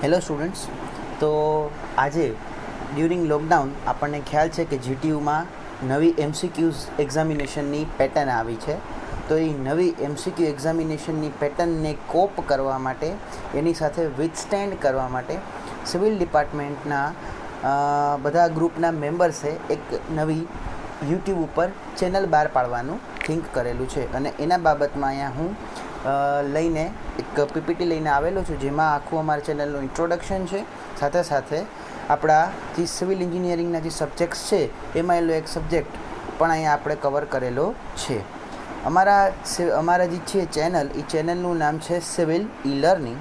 Hello students. તો આજે during lockdown આપણને ખ્યાલ છે કે જીટીયુમાં નવી એમસીક્યુઝ એક્ઝામિનેશનની પેટર્ન આવી છે. તો એ નવી એમસીક્યુ એક્ઝામિનેશનની પેટર્નને કોપ કરવા માટે, એની સાથે વિથસ્ટેન્ડ કરવા માટે સિવિલ ડિપાર્ટમેન્ટના બધા ગ્રુપના મેમ્બર્સે એક નવી યુટ્યુબ ઉપર ચેનલ બહાર પાડવાનું થિંક કરેલું છે. અને એના બાબતમાં અહીંયા હું લઈને એક પીપીટી લઈને આવેલો છું, જેમાં આખું અમારા ચેનલનું ઇન્ટ્રોડક્શન છે. સાથે સાથે આપણા જે સિવિલ એન્જિનિયરિંગના જે સબ્જેક્ટ્સ છે એમાં એલો એક સબ્જેક્ટ પણ અહીંયા આપણે કવર કરેલો છે. અમારા જે છે ચેનલ, એ ચેનલનું નામ છે સિવિલ ઈ લર્નિંગ.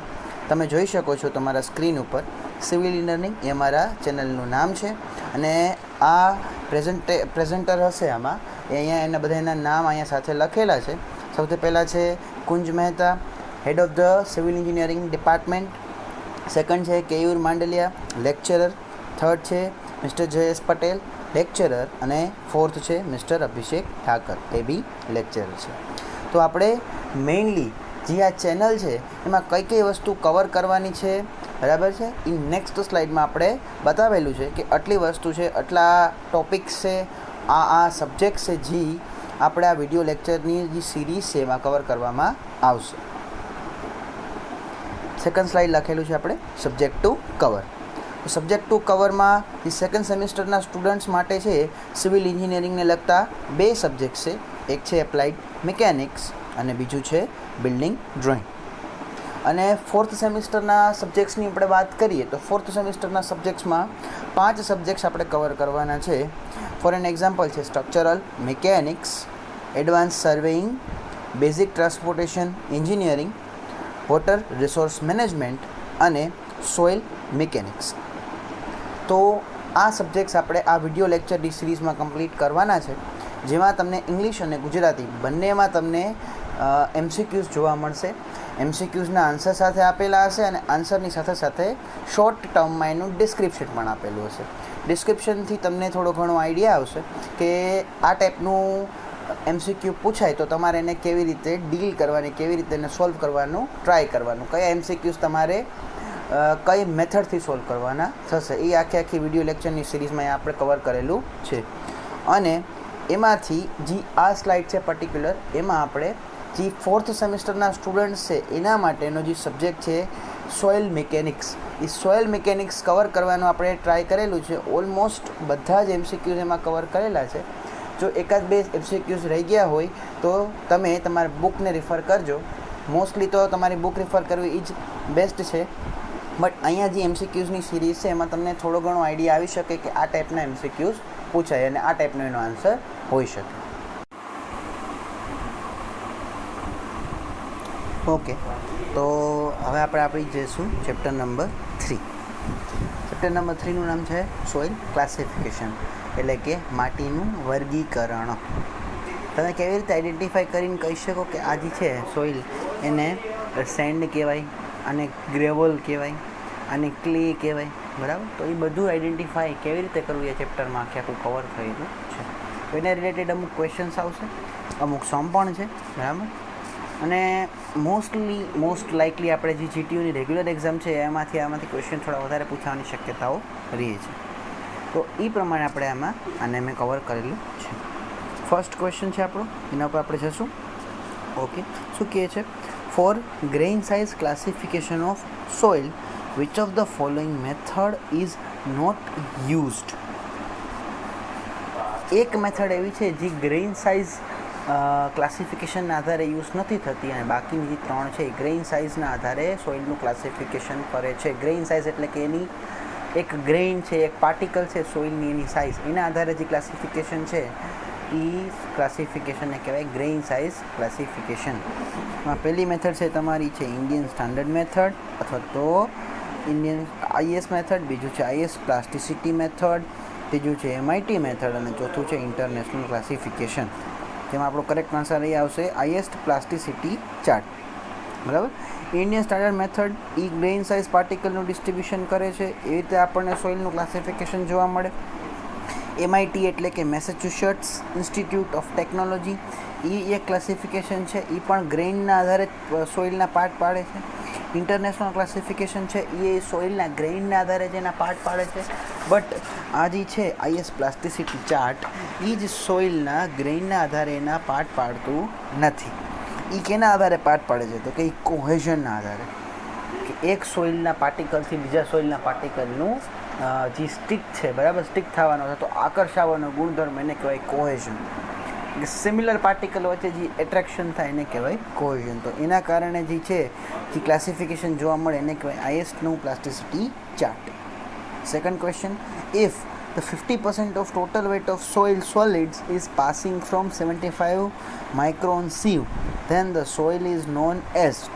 તમે જોઈ શકો છો તમારા સ્ક્રીન ઉપર સિવિલ ઈ લર્નિંગ એ અમારા ચેનલનું નામ છે. અને આ પ્રેઝન્ટર હશે આમાં, એ અહીંયા એના બધાના નામ અહીંયા સાથે લખેલા છે. સૌથી પહેલાં છે Kunj Mehta, head of the civil engineering department. Second છે કેયુર માંડલિયા, લેક્ચરર. થર્ડ છે મિસ્ટર જયેશ પટેલ, લેક્ચરર. અને ફોર્થ છે મિસ્ટર અભિષેક ઠાકર, એ બી લેક્ચરર છે. તો આપણે મેઇનલી જે આ ચેનલ છે એમાં કઈ કઈ વસ્તુ કવર કરવાની છે, બરાબર છે, એ નેક્સ્ટ સ્લાઇડમાં આપણે બતાવેલું છે કે આટલી વસ્તુ છે, આટલા ટોપિક્સ છે, આ સબ્જેક્ટ છે, જે આપણે આ વિડીયો લેક્ચરની જે સિરીઝ છે એમાં કવર કરવામાં આવશે. સેકન્ડ સ્લાઇડ લખેલું છે આપણે subject to cover. Subject to કવરમાં જે સેકન્ડ સેમિસ્ટરના સ્ટુડન્ટ્સ માટે છે સિવિલ એન્જિનિયરિંગને લગતા બે સબ્જેક્ટ છે. એક છે એપ્લાઇડ મિકેનિક્સ અને બીજું છે બિલ્ડિંગ ડ્રોઈંગ. અને ફોર્થ સેમિસ્ટરના સબ્જેક્ટ્સની આપણે વાત કરીએ તો ફોર્થ સેમિસ્ટરના સબ્જેક્ટ્સમાં 5 સબ્જેક્ટ્સ આપણે કવર કરવાના છે. ફોર એન એક્ઝામ્પલ છે structural mechanics, advance સર્વેઇંગ, basic transportation engineering, water resource management અને સોઇલ મિકેનિક્સ. તો આ સબ્જેક્ટ્સ આપણે આ વિડીયો લેક્ચરની સિરીઝમાં કમ્પ્લીટ કરવાના છે, જેમાં તમને ઇંગ્લિશ અને ગુજરાતી બંનેમાં તમને એમસીક્યુઝ જોવા મળશે. એમસીક્યુઝના આન્સર સાથે આપેલા હશે અને આન્સરની સાથે સાથે શોર્ટ ટર્મમાં એનું ડિસ્ક્રિપ્શન પણ આપેલું હશે. ડિસ્ક્રિપ્શનથી તમને થોડો ઘણો આઈડિયા આવશે કે આ ટાઈપનું એમસીક્યુ પૂછાય તો તમારે એને કેવી રીતે ડીલ કરવાની, કેવી રીતે એને સોલ્વ કરવાનું ટ્રાય કરવાનું, કયા એમસીક્યુઝ તમારે કઈ મેથડથી સોલ્વ કરવાના થશે, એ આખી વિડીયો લેક્ચરની સિરીઝમાં આપણે કવર કરેલું છે. અને એમાંથી જે આ સ્લાઇડ છે પર્ટિક્યુલર, એમાં આપણે જે ફોર્થ સેમિસ્ટરના સ્ટુડન્ટ્સ છે એના માટેનો જે સબ્જેક્ટ છે સોઇલ મિકેનિક્સ, એ સોઇલ મિકેનિક્સ કવર કરવાનું આપણે ટ્રાય કરેલું છે. ઓલમોસ્ટ બધા જ એમસીક્યુઝ એમાં કવર કરેલા છે. જો એકાદ બે એમસીક્યુઝ રહી ગયા હોય તો તમે તમારી બુકને રિફર કરજો. મોસ્ટલી તો તમારી બુક રિફર કરવી એ જ બેસ્ટ છે. બટ અહીંયા જે એમસીક્યુઝની સિરીઝ છે એમાં તમને થોડો ઘણો આઈડિયા આવી શકે કે આ ટાઈપના એમસીક્યુઝ પૂછાય અને આ ટાઈપનો એનો આન્સર હોઈ શકે. ઓકે, તો હવે આપણે જઈશું ચેપ્ટર નંબર 3. ચેપ્ટર નંબર 3નું નામ છે સોઇલ ક્લાસિફિકેશન, એટલે કે માટીનું વર્ગીકરણ. તમે કેવી રીતે આઈડેન્ટિફાઈ કરીને કહી શકો કે આ જે છે સોઇલ, એને સેન્ડ કહેવાય, આને ગ્રેવલ કહેવાય, આને ક્લે કહેવાય, બરાબર? તો એ બધું આઈડેન્ટિફાઈ કેવી રીતે કરવું એ ચેપ્ટરમાં આખું કવર થયેલું છે. તો એના રિલેટેડ અમુક ક્વેશ્ચન્સ આવશે, અમુક સમ પણ છે, બરાબર? અને મોસ્ટ લાઇકલી આપણે જે જીટીયુની રેગ્યુલર એક્ઝામ છે આમાંથી ક્વેશ્ચન થોડા વધારે પૂછવાની શક્યતાઓ રહી છે. તો એ પ્રમાણે આપણે આને મેં કવર કરેલું છે. ફર્સ્ટ ક્વેશ્ચન છે આપણો, એના ઉપર આપણે જશું. ઓકે, શું કહે છે? For grain size classification of soil, which of the following method is not used? એક મેથડ એવી છે જે ગ્રેઇન સાઇઝ ક્લાસિફિકેશનના આધારે યુઝ નથી થતી, અને બાકીની જે 3 છે એ ગ્રેઇન સાઇઝના આધારે સોઇલનું ક્લાસિફિકેશન કરે છે. ગ્રેઇન સાઇઝ એટલે કે એની એક ગ્રેઇન છે, એક પાર્ટિકલ છે સોઇલની, એની સાઇઝ, એના આધારે જે ક્લાસિફિકેશન છે એ ક્લાસિફિકેશનને કહેવાય ગ્રેઇન સાઇઝ ક્લાસિફિકેશન. પહેલી મેથડ છે તમારી છે ઇન્ડિયન સ્ટાન્ડર્ડ મેથડ અથવા તો ઇન્ડિયન આઈએસ મેથડ, બીજું છે આઈએસ પ્લાસ્ટિસિટી મેથડ, ત્રીજું છે એમઆઈટી મેથડ અને ચોથું છે ઇન્ટરનેશનલ ક્લાસિફિકેશન. જેમાં આપણો કરેક્ટ આન્સર એ આવશે હાઈએસ્ટ પ્લાસ્ટિસિટી ચાર્ટ, બરાબર? ઇન્ડિયન સ્ટાન્ડર્ડ મેથડ એ ગ્રેઇન સાઇઝ પાર્ટિકલનું ડિસ્ટ્રીબ્યુશન કરે છે, એ રીતે આપણને સોઇલનું ક્લાસિફિકેશન જોવા મળે. એમઆઈટી એટલે કે મેસેચ્યુસેટ્સ ઇન્સ્ટિટ્યૂટ ઓફ ટેકનોલોજી, એ એક ક્લાસિફિકેશન છે, એ પણ ગ્રેઇનના આધારે સોઇલના પાર્ટ પાડે છે. ઇન્ટરનેશનલ ક્લાસિફિકેશન છે એ સોઇલના ગ્રેઇનના આધારે જ એના પાર્ટ પાડે છે, બટ આ જે છે IS પ્લાસ્ટિસિટી ચાર્ટ એ જ સોઇલના ગ્રેઇનના આધારે એના પાર્ટ પાડતું નથી. એ કેના આધારે પાર્ટ પાડે છે? તો કે એ કોહેઝનના આધારે, કે એક સોઇલના પાર્ટિકલથી બીજા સોઇલના પાર્ટિકલનું જે સ્ટિક છે, બરાબર, સ્ટિક થવાનો છે, તો આકર્ષાવાનો ગુણધર્મ એને કહેવાય કોહેઝન. સિમિલર પાર્ટિકલ વચ્ચે જે એટ્રેક્શન થાય એને કહેવાય કોહેઝન. તો એના કારણે જે છે જે ક્લાસિફિકેશન જોવા મળે એને કહેવાય ISનું plasticity chart. Second question, if the 50% of total weight of soil solids is passing from 75 micron sieve, then the soil is known as,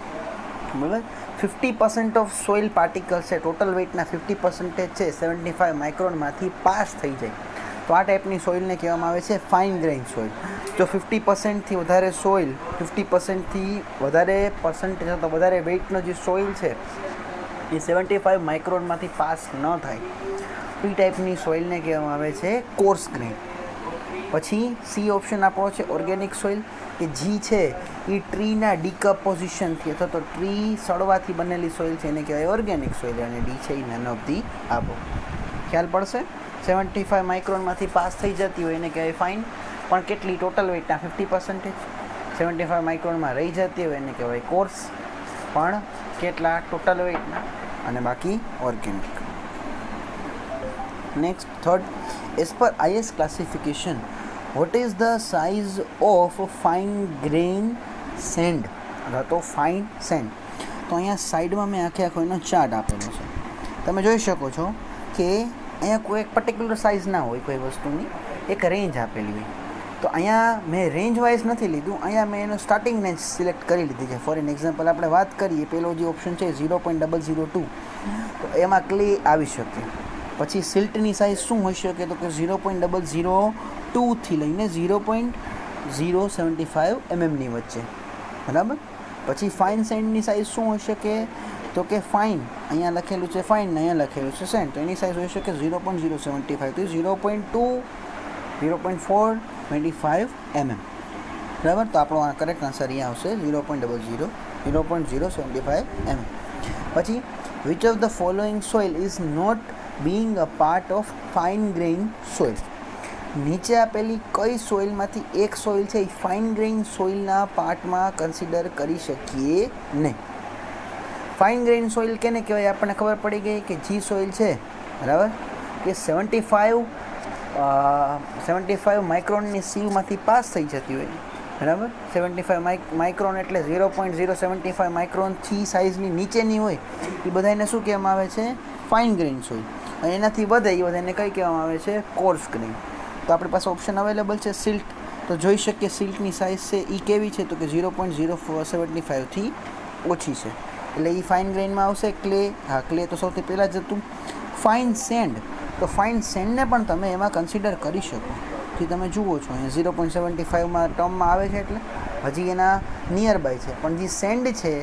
બરાબર, 50% ઓફ સોઇલ પાર્ટિકલ્સ છે, ટોટલ વેઇટના 50% છે 75 માઇક્રોનમાંથી પાસ થઈ જાય, તો આ ટાઈપની સોઇલને કહેવામાં આવે છે ફાઇન ગ્રેઇન સોઇલ. જો 50%થી વધારે સોઇલ, 50%થી વધારે પર્સન્ટેજ અથવા વધારે વેઇટનો જે સોઇલ છે એ 75 માઇક્રોનમાંથી પાસ ન થાય, એ ટાઈપની સોઇલને કહેવામાં આવે છે કોર્સ ગ્રેઇન. પછી સી ઓપ્શન આપણો છે ઓર્ગેનિક સોઇલ, કે જી છે એ ટ્રીના ડિકમ્પોઝિશનથી અથવા તો ટ્રી સડવાથી બનેલી સોઇલ છે એને કહેવાય ઓર્ગેનિક સોઇલ, અને ડી છે એ નન ઓફ ધી આબો. ખ્યાલ પડશે? 75 માઇક્રોનમાંથી પાસ થઈ જતી હોય એને કહેવાય ફાઇન, પણ કેટલી? ટોટલ વેઇટના 50%. 75 માઇક્રોનમાં રહી જતી હોય એને કહેવાય કોર્સ, પણ કેટલા? ટોટલ વેઇટના, અને બાકી organic. Next, third, as per IS classification, what is the size of fine grain send અથવા તો ફાઇન સેન્ડ? તો અહીંયા સાઈડમાં મેં આખો એનો ચાર્ટ આપેલો છે. તમે જોઈ શકો છો કે અહીંયા કોઈ એક પર્ટિક્યુલર સાઇઝ ના હોય કોઈ વસ્તુની, એક રેન્જ આપેલી હોય. તો અહીંયા મેં રેન્જ વાઇઝ નથી લીધું, અહીંયા મેં એનું સ્ટાર્ટિંગ રેન્જ સિલેક્ટ કરી લીધી છે. ફોર એન એક્ઝામ્પલ આપણે વાત કરીએ, પેલો જે ઓપ્શન છે 0.002, તો એમાં ક્લે આવી શકે. પછી સિલ્ટની સાઇઝ શું હોઈ શકે? તો કે 0.002થી લઈને 0.075 mm વચ્ચે, બરાબર. પછી ફાઇન સેન્ડની સાઇઝ શું હોઈ શકે? તો કે ફાઇન, અહીંયા લખેલું છે ફાઇન ને અહીંયા લખેલું છે સેન્ડ, તો એની સાઇઝ હોઈ શકે 0.075 થી 0.425 mm, બરાબર. તો આપણો કરેક્ટ આન્સર અહીંયા આવશે 0.75 mm. પછી which of the following soil is not being a part of fine grain soil? નીચે આપેલી કઈ સોઇલમાંથી એક સોઇલ છે એ ફાઇન ગ્રેઇન સોઇલના પાર્ટમાં કન્સિડર કરી શકીએ નહીં? ફાઇન ગ્રેઇન સોઇલ કેને કહેવાય? આપણને ખબર પડી ગઈ કે જી સોઇલ છે, બરાબર, કે 75 માઇક્રોનની સીવમાંથી પાસ થઈ જતી હોય, બરાબર. 75 માઇક્રોન એટલે 0.075 માઇક્રોનથી સાઇઝની નીચેની હોય, એ બધાને શું કહેવામાં આવે છે? Fine grain soil. અને એનાથી વધે એ બધાને કઈ કહેવામાં આવે છે? Course grain. તો આપણી પાસે ઓપ્શન અવેલેબલ છે સિલ્ટ. તો જોઈ શકીએ સિલ્ટની સાઇઝ છે એ કેવી છે? તો કે 0.075થી ઓછી છે, એટલે એ ફાઇન ગ્રેઇનમાં આવશે. ક્લે, હા, ક્લે તો સૌથી પહેલાં જ હતું. ફાઇન સેન્ડ, તો ફાઇન સેન્ડને પણ તમે એમાં કન્સિડર કરી શકો. જે તમે જુઓ છો અહીંયા 0.75માં ટર્મમાં આવે છે, એટલે હજી એના નિયર બાય છે, પણ જે સેન્ડ છે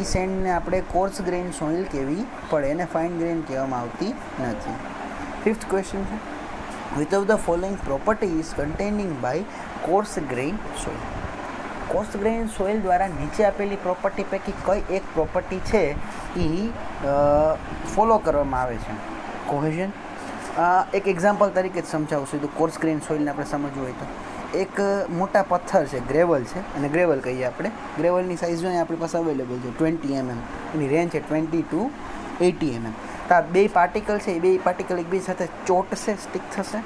એ સેન્ડને આપણે કોર્સ ગ્રેઇન સોઇલ કહેવી પડે, એને ફાઇન ગ્રેઇન કહેવામાં આવતી નથી. ફિફ્થ ક્વેશ્ચન છે, which of the following property is containing by coarse grain soil? Coarse grain soil દ્વારા નીચે આપેલી પ્રોપર્ટી પૈકી કઈ એક પ્રોપર્ટી છે એ ફોલો કરવામાં આવે છે? કોહેઝન. એક એક્ઝામ્પલ તરીકે જ સમજાવશું, તો કોર્સ ગ્રેઇન સોઇલને આપણે સમજવું હોય તો એક મોટા પથ્થર છે, ગ્રેવલ છે, અને ગ્રેવલ કહીએ આપણે. ગ્રેવલની સાઇઝ જોઈએ આપણી પાસે અવેલેબલ છે 20 mm, એની રેન્જ છે 20 to 80 mm. તો આ બે પાર્ટિકલ છે, એ બે પાર્ટિકલ એકબીજા સાથે ચોંટશે, સ્ટિક થશે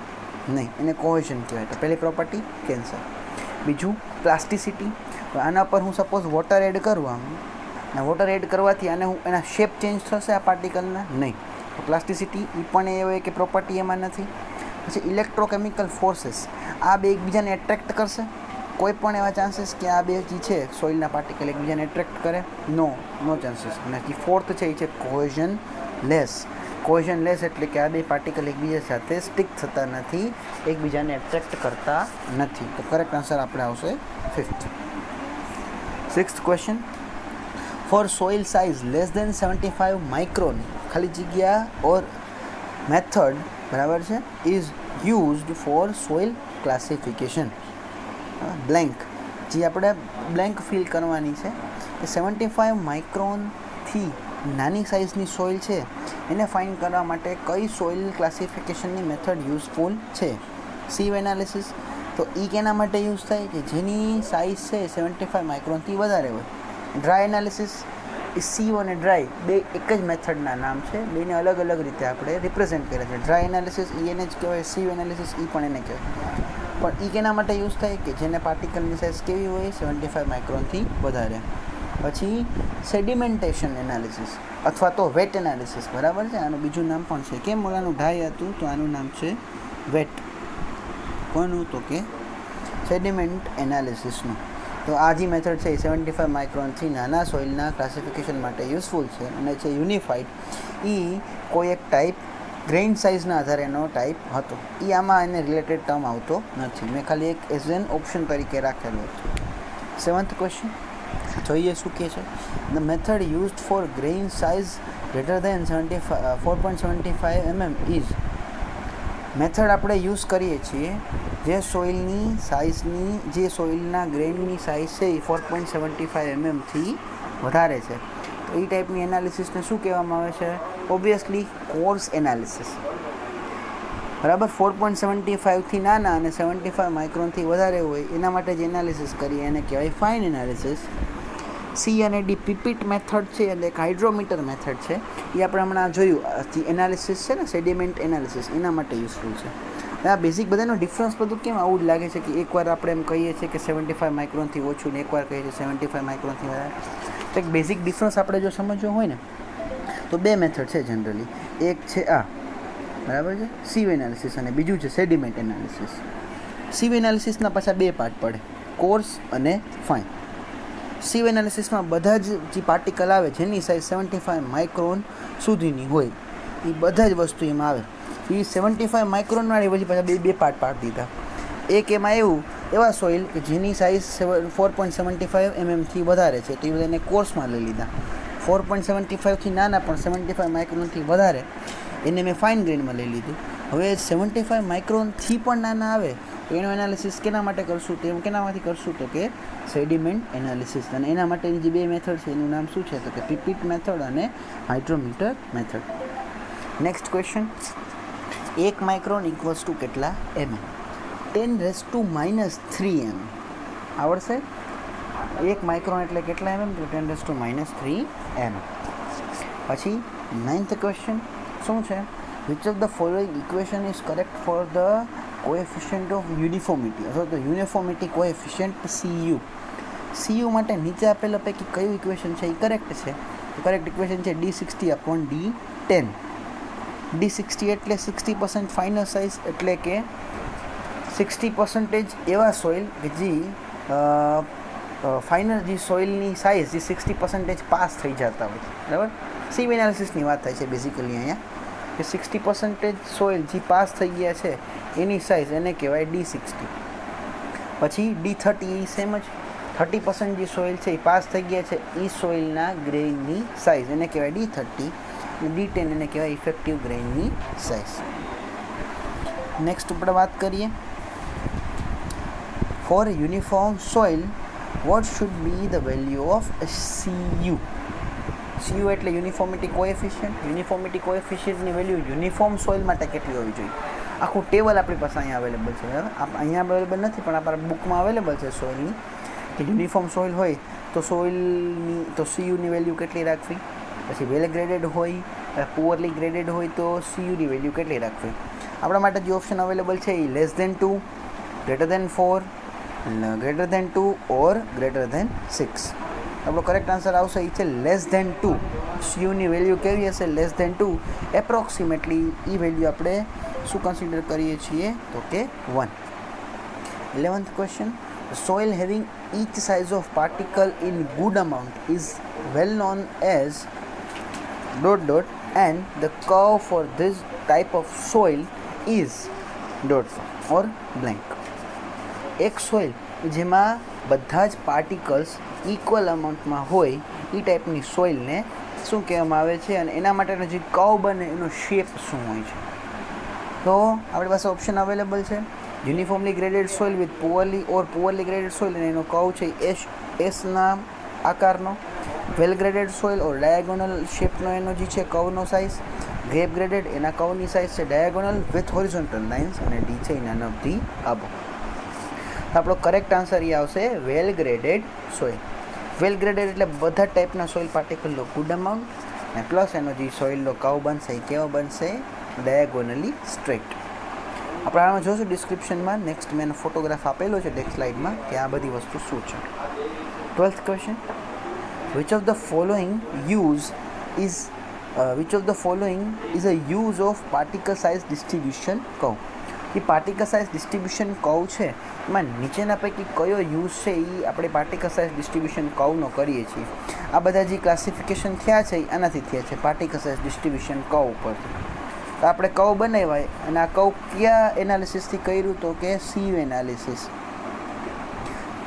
નહીં, એને કોહેઝન કહેવાય. તો પહેલી પ્રોપર્ટી કેન્સર. બીજું પ્લાસ્ટિસિટી. આના પર હું સપોઝ વોટર એડ કરું આમ, અને વોટર એડ કરવાથી આને હું એના શેપ ચેન્જ થશે આ પાર્ટિકલના? નહીં. તો પ્લાસ્ટિસિટી એ પણ એ હોય કે પ્રોપર્ટી એમાં નથી. પછી ઇલેક્ટ્રોકેમિકલ ફોર્सेस, આ બે એકબીજાને એટ્રેક્ટ કરશે? કોઈ પણ એવા ચાન્સીસ કે આ બે જે છે સોઇલના પાર્ટિકલ એકબીજાને એટ્રેક્ટ કરે? નો ચાન્સીસ. અને જે ફોર્થ છે એ છે કોહેઝન લેસ. કોહેઝન લેસ એટલે કે આ બે પાર્ટિકલ એકબીજા સાથે સ્ટિક થતા નથી, એકબીજાને એટ્રેક્ટ કરતા નથી. તો કરેક્ટ આન્સર આપણે આવશે fifth. Sixth question, for soil size less than 75 micron, ખાલી જગ્યા ઓર મેથડ, બરાબર છે, is used for soil classification. Blank, જે આપણે બ્લેન્ક ફિલ કરવાની છે કે 75 માઇક્રોનથી થી નાની સાઇઝની સોઇલ છે એને ફાઇન્ડ કરવા માટે કઈ સોઇલ ક્લાસિફિકેશનની મેથડ યુઝફુલ છે? સીવ એનાલિસિસ. તો એ કેના માટે યુઝ થાય કે જેની સાઇઝ છે 75 માઇક્રોનથી વધારે હોય. Dry analysis. એ સીવ અને ડ્રાય બે એક જ મેથડના નામ છે, બેને અલગ અલગ રીતે આપણે રિપ્રેઝેન્ટ કર્યા છે. ડ્રાય એનાલિસિસ એને જ કહેવાય, સીવ એનાલિસિસ પણ એને કહેવાય. પણ એ કેના માટે યુઝ થાય કે જેને પાર્ટિકલની સાઇઝ કેવી હોય 75 માઇક્રોનથી વધારે. પછી સેડિમેન્ટેશન એનાલિસિસ અથવા તો વેટ એનાલિસિસ, બરાબર છે. આનું બીજું નામ પણ છે. કેમ ઓલાનું ડ્રાય હતું તો આનું નામ છે વેટ. કોનું? તો કે સેડિમેન્ટ એનાલિસિસનું. તો આ જે મેથડ છે એ 75 માઇક્રોનથી નાના સોઇલના ક્લાસિફિકેશન માટે યુઝફુલ છે અને છે યુનિફાઈડ. એ કોઈ એક ટાઈપ ગ્રેઇન સાઇઝના આધારેનો ટાઈપ હતો. એ આમાં એને રિલેટેડ ટર્મ આવતો નથી, મેં ખાલી એક એઝ એન ઓપ્શન તરીકે રાખેલું હતું. 7th ક્વેશ્ચન જોઈએ શું કહે છે. The method used four grain size greater than 4.75 mm is. Method આપણે યુઝ કરીએ છીએ જે સોઇલના ગ્રેઇનની સાઇઝ છે એ 4.75 mmથી વધારે છે. તો એ ટાઈપની એનાલિસિસને શું કહેવામાં આવે છે? ઓબ્વિયસલી કોર્સ એનાલિસિસ, બરાબર. 4.75થી નાના અને 75 માઇક્રોનથી વધારે હોય એના માટે જે એનાલિસિસ કરીએ એને કહેવાય ફાઇન એનાલિસિસ. સી અને ડી પીપીટ મેથડ છે એટલે એક હાઇડ્રોમીટર મેથડ છે, એ આપણે હમણાં જોયું. એનાલિસિસ છે ને સેડિમેન્ટ એનાલિસિસ, એના માટે યુઝફુલ છે. આ બેઝિક બધાનો ડિફરન્સ બધું કેમ આવું જ લાગે છે કે એકવાર આપણે એમ કહીએ છીએ કે 75 માઇક્રોનથી ઓછું ને એકવાર કહીએ છીએ 75 માઇક્રોનથી વધારે. તો એક બેઝિક ડિફરન્સ આપણે જો સમજવો હોય ને તો બે મેથડ છે જનરલી. એક છે આ, બરાબર છે, સીવ એનાલિસિસ, અને બીજું છે સેડિમેન્ટ એનાલિસિસ. સીવ એનાલિસિસના પાછા બે પાર્ટ પડે, કોર્સ અને ફાઇન. સીવ એનાલિસિસમાં બધા જ જે પાર્ટિકલ આવે જેની સાઇઝ 75 માઇક્રોન સુધીની હોય એ બધા જ વસ્તુ એમાં આવે. એ 75 માઇક્રોનવાળી પછી પાછા બે પાર્ટ પાડી દીધા. એક એમાં એવા સોઇલ કે જેની સાઇઝ 4.75 mmથી વધારે છે તો એ બધા એને કોર્સમાં લઈ લીધા. 4.75થી નાના પણ 75 માઇક્રોનથી વધારે એને મેં ફાઇન ગ્રેઇનમાં લઈ લીધું. હવે 75 માઇક્રોનથી પણ નાના આવે તો એનું એનાલિસિસ કેના માટે કરશું? તો કેનામાંથી કરશું? તો કે સેડિમેન્ટ એનાલિસિસ. અને એના માટેની જે બે મેથડ છે એનું નામ શું છે? તો કે પીપીટ મેથડ અને hydrometer method. Next question. 1 micron equals to કેટલા mm? 10⁻³ mm. આવડશે? 1 માઇક્રોન એટલે કેટલા mm? તો 10⁻³ mm. પછી 9th ક્વેશ્ચન શું છે? Which of the following equation is correct for the coefficient of uniformity અથવા તો યુનિફોર્મિટી કોએફિશિયન્ટ CU. CU માટે નીચે આપેલા પૈકી કયું ઇક્વેશન છે એ કરેક્ટ છે? તો કરેક્ટ ઇક્વેશન છે D60/D10. D60 એટલે 60% ફાઇનલ સાઇઝ, એટલે કે 60% એવા સોઇલ કે જે ફાઇનલ જે સોઇલની સાઇઝ જે 60% પાસ થઈ જતા હોય, બરાબર. સીવ એનાલિસિસની વાત થાય છે બેઝિકલી અહીંયા કે 60% સોઇલ જે પાસ થઈ ગયા છે એની સાઇઝ એને કહેવાય D60. પછી D30 એ સેમ જ 30% જે સોઇલ છે એ પાસ થઈ ગયા છે એ સોઇલના ગ્રેઇનની સાઇઝ એને કહેવાય D30. D10 એને કહેવાય ઇફેક્ટિવ ગ્રેઇનની સાઇઝ. નેક્સ્ટ આપણે વાત કરીએ. For uniform soil what should be the value of CU? CU એટલે યુનિફોર્મિટી કોએફિશિયન્ટ. યુનિફોર્મિટી કોએફિશિયન્ટની વેલ્યુ યુનિફોર્મ સોઇલ માટે કેટલી હોવી જોઈએ? આખું ટેબલ આપણી પાસે અહીંયા અવેલેબલ છે, બરાબર. અહીંયા અવેલેબલ નથી પણ આપણા બુકમાં અવેલેબલ છે સોઇલની, કે યુનિફોર્મ સોઇલ હોય તો સોઇલની તો CUની વેલ્યુ કેટલી રાખવી. પછી વેલ ગ્રેડેડ હોય, પુઅરલી ગ્રેડેડ હોય તો CUની વેલ્યુ કેટલી રાખવી. આપણા માટે જે ઓપ્શન અવેલેબલ છે એ <2, <4, <2 ઓર <6. આપણો કરેક્ટ આન્સર આવશે એ છે <2. CUની વેલ્યુ કેવી હશે? <2. એપ્રોક્સિમેટલી એ વેલ્યુ આપણે શું કન્સિડર કરીએ છીએ? તો કે 1. 11th question. Soil having each size of particle in good amount is well known as ... and the curve for this type of soil is ... or blank. એક સોઇલ જેમાં બધા જ પાર્ટિકલ્સ ઇક્વલ અમાઉન્ટમાં હોય એ ટાઈપની સોઇલને શું કહેવામાં આવે છે અને એના માટેનો જે કર્વ બને એનો શેપ શું હોય છે? તો આપણી પાસે ઓપ્શન અવેલેબલ છે uniformly graded soil with poorly graded soil, અને એનો કર્વ છે એસના આકારનો. Well graded soil or diagonal શેપનો એનો જે છે કર્વનો સાઇઝ. ગ્રેપ ગ્રેડેડ એના કર્વની સાઇઝ છે ડાયાગોનલ વિથ હોરિઝોન્ટલ લાઇન્સ, અને ડી છે નન ઓફ ધી અબો. આપણો કરેક્ટ આન્સર એ આવશે well graded soil. Well graded એટલે બધા ટાઈપના સોઇલ પાર્ટિકલનો ગુડ અમાઉન્ટ, અને પ્લસ એનો જે સોઇલનો કર્વ બનશે એ કેવો બનશે? ડાયાગોનલી સ્ટ્રેટ. આપણે આમાં જોશું ડિસ્ક્રિપ્શનમાં, નેક્સ્ટ મેં એનો ફોટોગ્રાફ આપેલો છે નેક્સ્ટ સ્લાઇડમાં કે આ બધી વસ્તુ શું છે. 12th question, which of the following is a use of particle size distribution curve? A particle size distribution curve છે એમાં નીચેના પૈકી કયો યુઝ છે એ આપણે પાર્ટિકલ સાઇઝ ડિસ્ટ્રીબ્યુશન કર્વનો કરીએ છીએ. આ બધા જે ક્લાસિફિકેશન થયા છે એ આનાથી થયા છે, પાર્ટિકલ સાઇઝ ડિસ્ટ્રીબ્યુશન કર્વ ઉપરથી. તો આપણે કર્વ બનાવ્યા અને આ કર્વ કયા એનાલિસિસથી કર્યું? તો કે સીયુ એનાલિસિસ.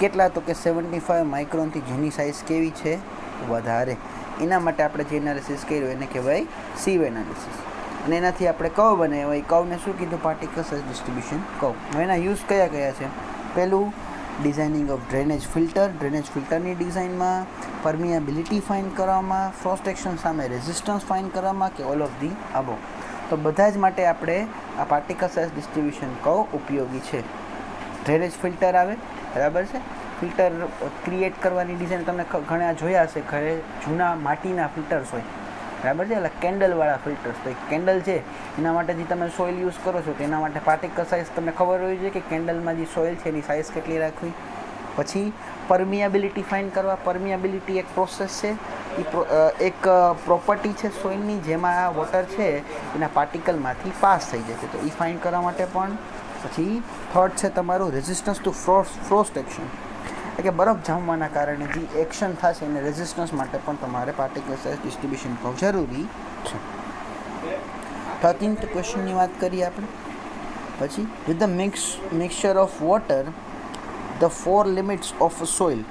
કેટલા? તો કે 75 માઇક્રોનથી, જેની સાઇઝ કેવી છે? વધારે. એના માટે આપણે જે એનાલિસિસ કર્યું એને કહેવાય સીયુ એનાલિસિસ. અને એનાથી આપણે કર્વ બનાવ્યો, એ કર્વને શું કીધું? Particle size distribution curve. હવે એના યુઝ કયા કયા છે? પહેલું, designing of drainage filter. Drainage ફિલ્ટરની ડિઝાઇનમાં, પરમિયાબિલિટી ફાઇન્ડ કરવામાં, ફ્રોસ્ટ એક્શન સામે રેઝિસ્ટન્સ ફાઇન્ડ કરવામાં, કે ઓલ ઓફ ધી અબો. તો બધા જ માટે આપણે આ પાર્ટિકલ સાઇઝ ડિસ્ટ્રીબ્યુશન કર્વ ઉપયોગી છે. ડ્રેનેજ ફિલ્ટર આવે, બરાબર છે. ફિલ્ટર ક્રિએટ કરવાની ડિઝાઇન તમે ઘણા જોયા હશે, ઘરે જૂના માટીના ફિલ્ટર્સ હોય, બરાબર છે, એટલે કેન્ડલવાળા ફિલ્ટર્સ. તો એક કેન્ડલ છે એના માટે જે તમે સોઇલ યુઝ કરો છો તો એના માટે પાર્ટિકલ સાઇઝ તમને ખબર હોવી જોઈએ કે કેન્ડલમાં જે સોઇલ છે એની સાઇઝ કેટલી રાખવી. પછી પરમિયાબિલિટી ફાઇન્ડ કરવા. પરમિયાબિલિટી એક પ્રોસેસ છે, એક પ્રોપર્ટી છે સોઇલની જેમાં વોટર છે એના પાર્ટિકલમાંથી પાસ થઈ જાય છે, તો એ ફાઇન્ડ કરવા માટે પણ. પછી થર્ડ છે તમારું રેઝિસ્ટન્સ ટુ ફ્રોસ્ટ એક્શન, એટલે કે બરફ જામવાના કારણે જે એક્શન થશે એને રેઝિસ્ટન્સ માટે પણ તમારે પાર્ટિકલ સાઇઝ ડિસ્ટ્રીબ્યુશન કર્વ જરૂરી છે. 13th ક્વેશ્ચનની વાત કરીએ આપણે. પછી with the mixture of water the 4 limits of soil.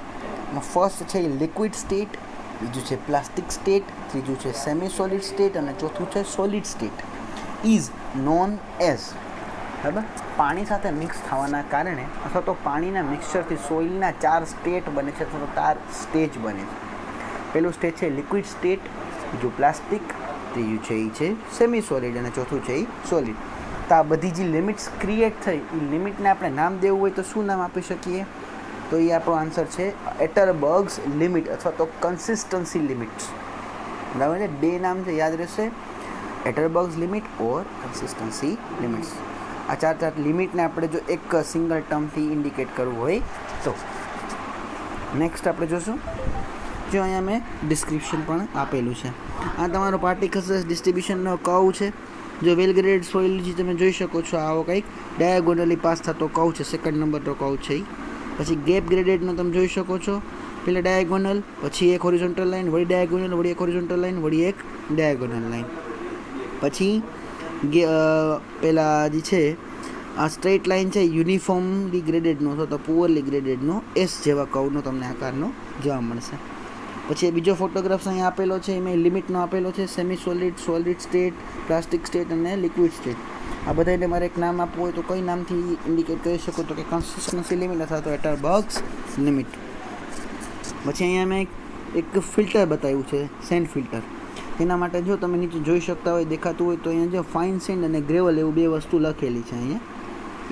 First છે લિક્વિડ સ્ટેટ, બીજું છે પ્લાસ્ટિક સ્ટેટ, ત્રીજું છે સેમી સોલિડ સ્ટેટ, અને ચોથું છે solid state. Is known as. બરાબર, પાણી સાથે મિક્સ થવાના કારણે અથવા તો પાણીના મિક્સચરથી સોઇલના 4 સ્ટેટ બને છે અથવા તો 4 સ્ટેજ બને છે. પહેલું સ્ટેજ છે લિક્વિડ સ્ટેટ, બીજું પ્લાસ્ટિક, ત્રીજું છે એ છે સેમી સોલિડ, અને ચોથું છે એ સોલિડ. તો આ બધી જે લિમિટ્સ ક્રિએટ થઈ એ લિમિટને આપણે નામ દેવું હોય તો શું નામ આપી શકીએ? તો એ આપણો આન્સર છે એટરબર્ગ્સ લિમિટ અથવા તો કન્સિસ્ટન્સી લિમિટ્સ. બરાબર છે, બે નામ છે, યાદ રહેશે, એટરબર્ગ્સ લિમિટ ઓર કન્સિસ્ટન્સી લિમિટ્સ. આ 4 લિમિટને આપણે જો એક સિંગલ ટર્મથી ઇન્ડિકેટ કરવું હોય તો. નેક્સ્ટ આપણે જોશું, જો અહીંયા મેં ડિસ્ક્રિપ્શન પણ આપેલું છે. આ તમારો પાર્ટિકલ સાઇઝ ડિસ્ટ્રીબ્યુશનનો કર્વ છે. જો વેલ ગ્રેડેડ સોઇલ જે તમે જોઈ શકો છો, આવો કંઈક ડાયાગોનલી પાસ થતો કર્વ છે, સેકન્ડ નંબરનો કર્વ છે. પછી ગેપ ગ્રેડેડનો તમે જોઈ શકો છો, પહેલાં ડાયાગોનલ, પછી એક હોરિઝોન્ટલ લાઇન, વળી ડાયાગોનલ, વળી એક હોરિઝોન્ટલ લાઇન, વળી એક ડાયાગોનલ લાઇન. પછી પેલા જે છે આ સ્ટ્રેટ લાઇન છે યુનિફોર્મલી ગ્રેડેડનો અથવા તો પુઅરલી ગ્રેડેડનો એસ જેવા કર્વનો તમને આકારનો જોવા મળશે. પછી બીજો ફોટોગ્રાફ્સ અહીંયા આપેલો છે, એમાં લિમિટનો આપેલો છે, semi solid, solid state, plastic state અને લિક્વિડ સ્ટેટ. આ બધાને મારે એક નામ આપવું હોય તો કઈ નામથી ઇન્ડિકેટ કરી શકો? તો કે કન્સિસ્ટન્સી લિમિટ અથવા તો એટરબર્ગ્સ લિમિટ. પછી અહીંયા મેં એક ફિલ્ટર બતાવ્યું છે, સેન્ડ ફિલ્ટર. એના માટે જો તમે નીચે જોઈ શકતા હોય, દેખાતું હોય તો અહીંયા જો ફાઇન સેન્ડ અને ગ્રેવલ એવું બે વસ્તુ લખેલી છે અહીંયા.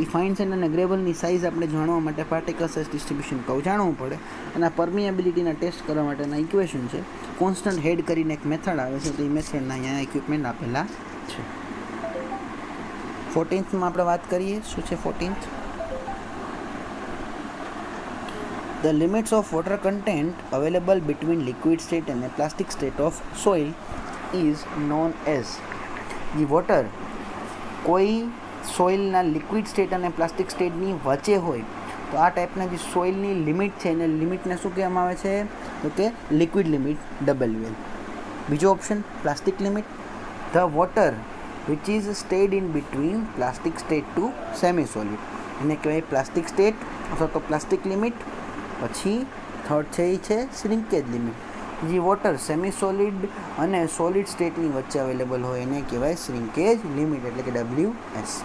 એ ફાઇન સેન્ડ અને ગ્રેવલની સાઇઝ આપણે જાણવા માટે પાર્ટિકલ સાઇઝ ડિસ્ટ્રીબ્યુશન કર્વ જાણવું પડે, અને આ પરમિયાબિલિટીના ટેસ્ટ કરવા માટેના ઇક્વેશન છે. કોન્સ્ટન્ટ હેડ કરીને એક મેથડ આવે છે, તો એ મેથડના અહીંયા ઇક્વિપમેન્ટ આપેલા છે. 14thમાં આપણે વાત કરીએ, શું છે 14th? The limits of water content available between liquid state and plastic state of soil is known as. જે વોટર કોઈ સોઇલના લિક્વિડ સ્ટેટ અને પ્લાસ્ટિક સ્ટેટની વચ્ચે હોય તો આ ટાઈપના જે સોઇલની લિમિટ છે એને લિમિટને શું કહેવામાં આવે છે? તો કે લિક્વિડ લિમિટ, WL. બીજો option plastic limit, the water which is stayed in between plastic state to semi solid, એને કહેવાય પ્લાસ્ટિક સ્ટેટ અથવા તો પ્લાસ્ટિક લિમિટ. પછી થર્ડ છે એ છે શ્રિંકેજ લિમિટ, જે વોટર સેમી સોલિડ અને સોલિડ સ્ટેટની વચ્ચે અવેલેબલ હોય એને કહેવાય શ્રિંકેજ લિમિટ, એટલે કે WS.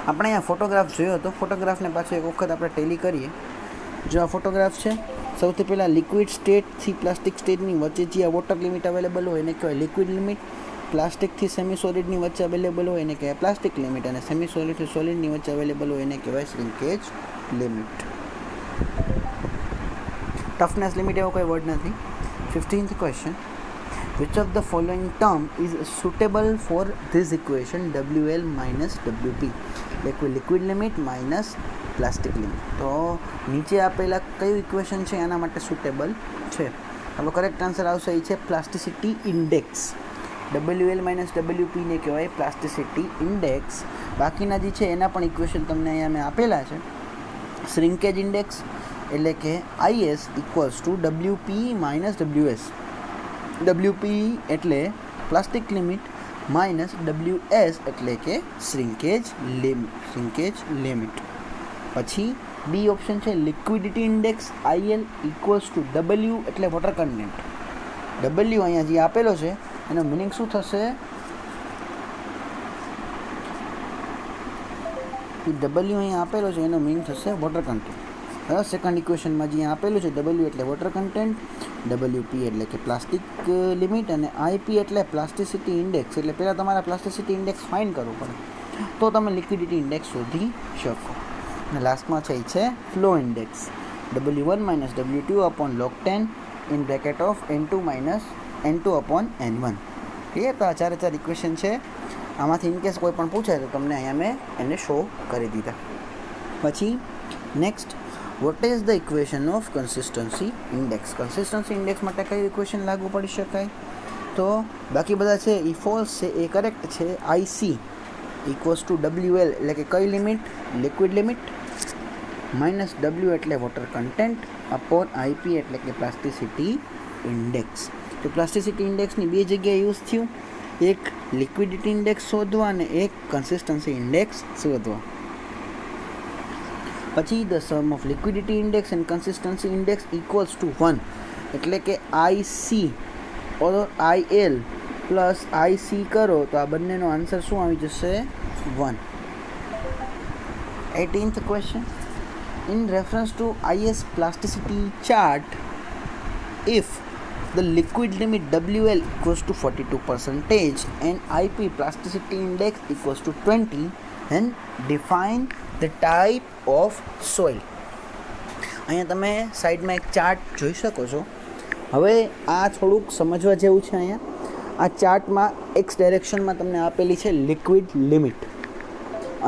આપણે અહીંયા ફોટોગ્રાફ જોયો હતો, ફોટોગ્રાફને પાછો એક વખત આપણે ટેલી કરીએ. જો આ ફોટોગ્રાફ છે, સૌથી પહેલાં લિક્વિડ સ્ટેટથી પ્લાસ્ટિક સ્ટેટની વચ્ચે જે વોટર લિમિટ અવેલેબલ હોય એને કહેવાય લિક્વિડ લિમિટ. પ્લાસ્ટિકથી સેમી સોલિડની વચ્ચે અવેલેબલ હોય એને કહેવાય પ્લાસ્ટિક લિમિટ, અને સેમી સોલિડથી સોલિડની વચ્ચે અવેલેબલ હોય એને કહેવાય શ્રિંકેજ લિમિટ. ટફનેસ લિમિટ એવો કોઈ વર્ડ નથી. 15th question, which of the following term is suitable for this equation WL minus WP? Liquid limit minus plastic limit. તો નીચે આપેલા કયું ઇક્વેશન છે એના માટે સુટેબલ છે? આપણો કરેક્ટ આન્સર આવશે એ છે plasticity index. WL minus WP ને કહેવાય પ્લાસ્ટિસિટી ઇન્ડેક્સ. બાકીના જે છે એના પણ ઇક્વેશન તમને અહીંયા મેં આપેલા છે. શ્રિંકેજ ઇન્ડેક્સ એટલે કે IS equals to WP minus WS. WP એટલે પ્લાસ્ટિક લિમિટ માઇનસ WS એટલે કે શ્રિંકેજ લિમિટ. પછી બી ઓપ્શન છે liquidity index IL equals to W એટલે વોટર કન્ટેન્ટ. W અહીંયા જે આપેલો છે એનો મિનિંગ શું થશે? W અહીંયા આપેલો છે એનો મિનિંગ થશે વોટર કન્ટેન્ટ. સેકન્ડ ઇક્વેશનમાં જે આપેલું છે W એટલે વોટર કન્ટેન્ટ, WP એટલે કે પ્લાસ્ટિક લિમિટ, અને IP એટલે પ્લાસ્ટિસિટી ઇન્ડેક્સ. એટલે પહેલાં તમારે પ્લાસ્ટિસિટી ઇન્ડેક્સ ફાઇન્ડ કરવું પડે તો તમે લિક્વિડિટી ઇન્ડેક્સ શોધી શકો. અને લાસ્ટમાં છે એ છે flow index. W1 minus W2 upon log 10 in bracket of N2 minus N2 upon N1. Clear? તો આ ચાર ઇક્વેશન છે. આમાંથી ઇનકેસ કોઈ પણ પૂછે તો તમને અહીંયા મેં એને શો કરી દીધા. પછી next, what is the equation of consistency index? Consistency index માટે કઈ ઇક્વેશન લાગુ પડી શકાય? તો બાકી બધા છે એ ફોલ્સ છે, એ કરેક્ટ છે. IC ઇક્વલ્સ ટુ WL એટલે કે કઈ limit? Liquid limit minus W એટલે વોટર કન્ટેન્ટ અપોન IP એટલે કે પ્લાસ્ટિસિટી ઇન્ડેક્સ. તો પ્લાસ્ટિસિટી ઇન્ડેક્સની બે જગ્યાએ યુઝ થયું, એક લિક્વિડિટી ઇન્ડેક્સ શોધવા અને એક કન્સિસ્ટન્સી ઇન્ડેક્સ શોધવા. પછી the sum of liquidity index and consistency index equals to 1 એટલે કે IC or IL plus IC કરો તો આ બંનેનો આન્સર શું આવી જશે? 1. 18th question, in reference to IS plasticity chart, if the liquid limit WL equals to 42% and IP plasticity index equals to 20, then define the type of soil. અહીંયા તમે સાઈડમાં એક ચાર્ટ જોઈ શકો છો. હવે આ થોડુંક સમજવા જેવું છે. અહીંયા આ ચાર્ટમાં એક્સ ડાયરેક્શનમાં તમને આપેલી છે લિક્વિડ લિમિટ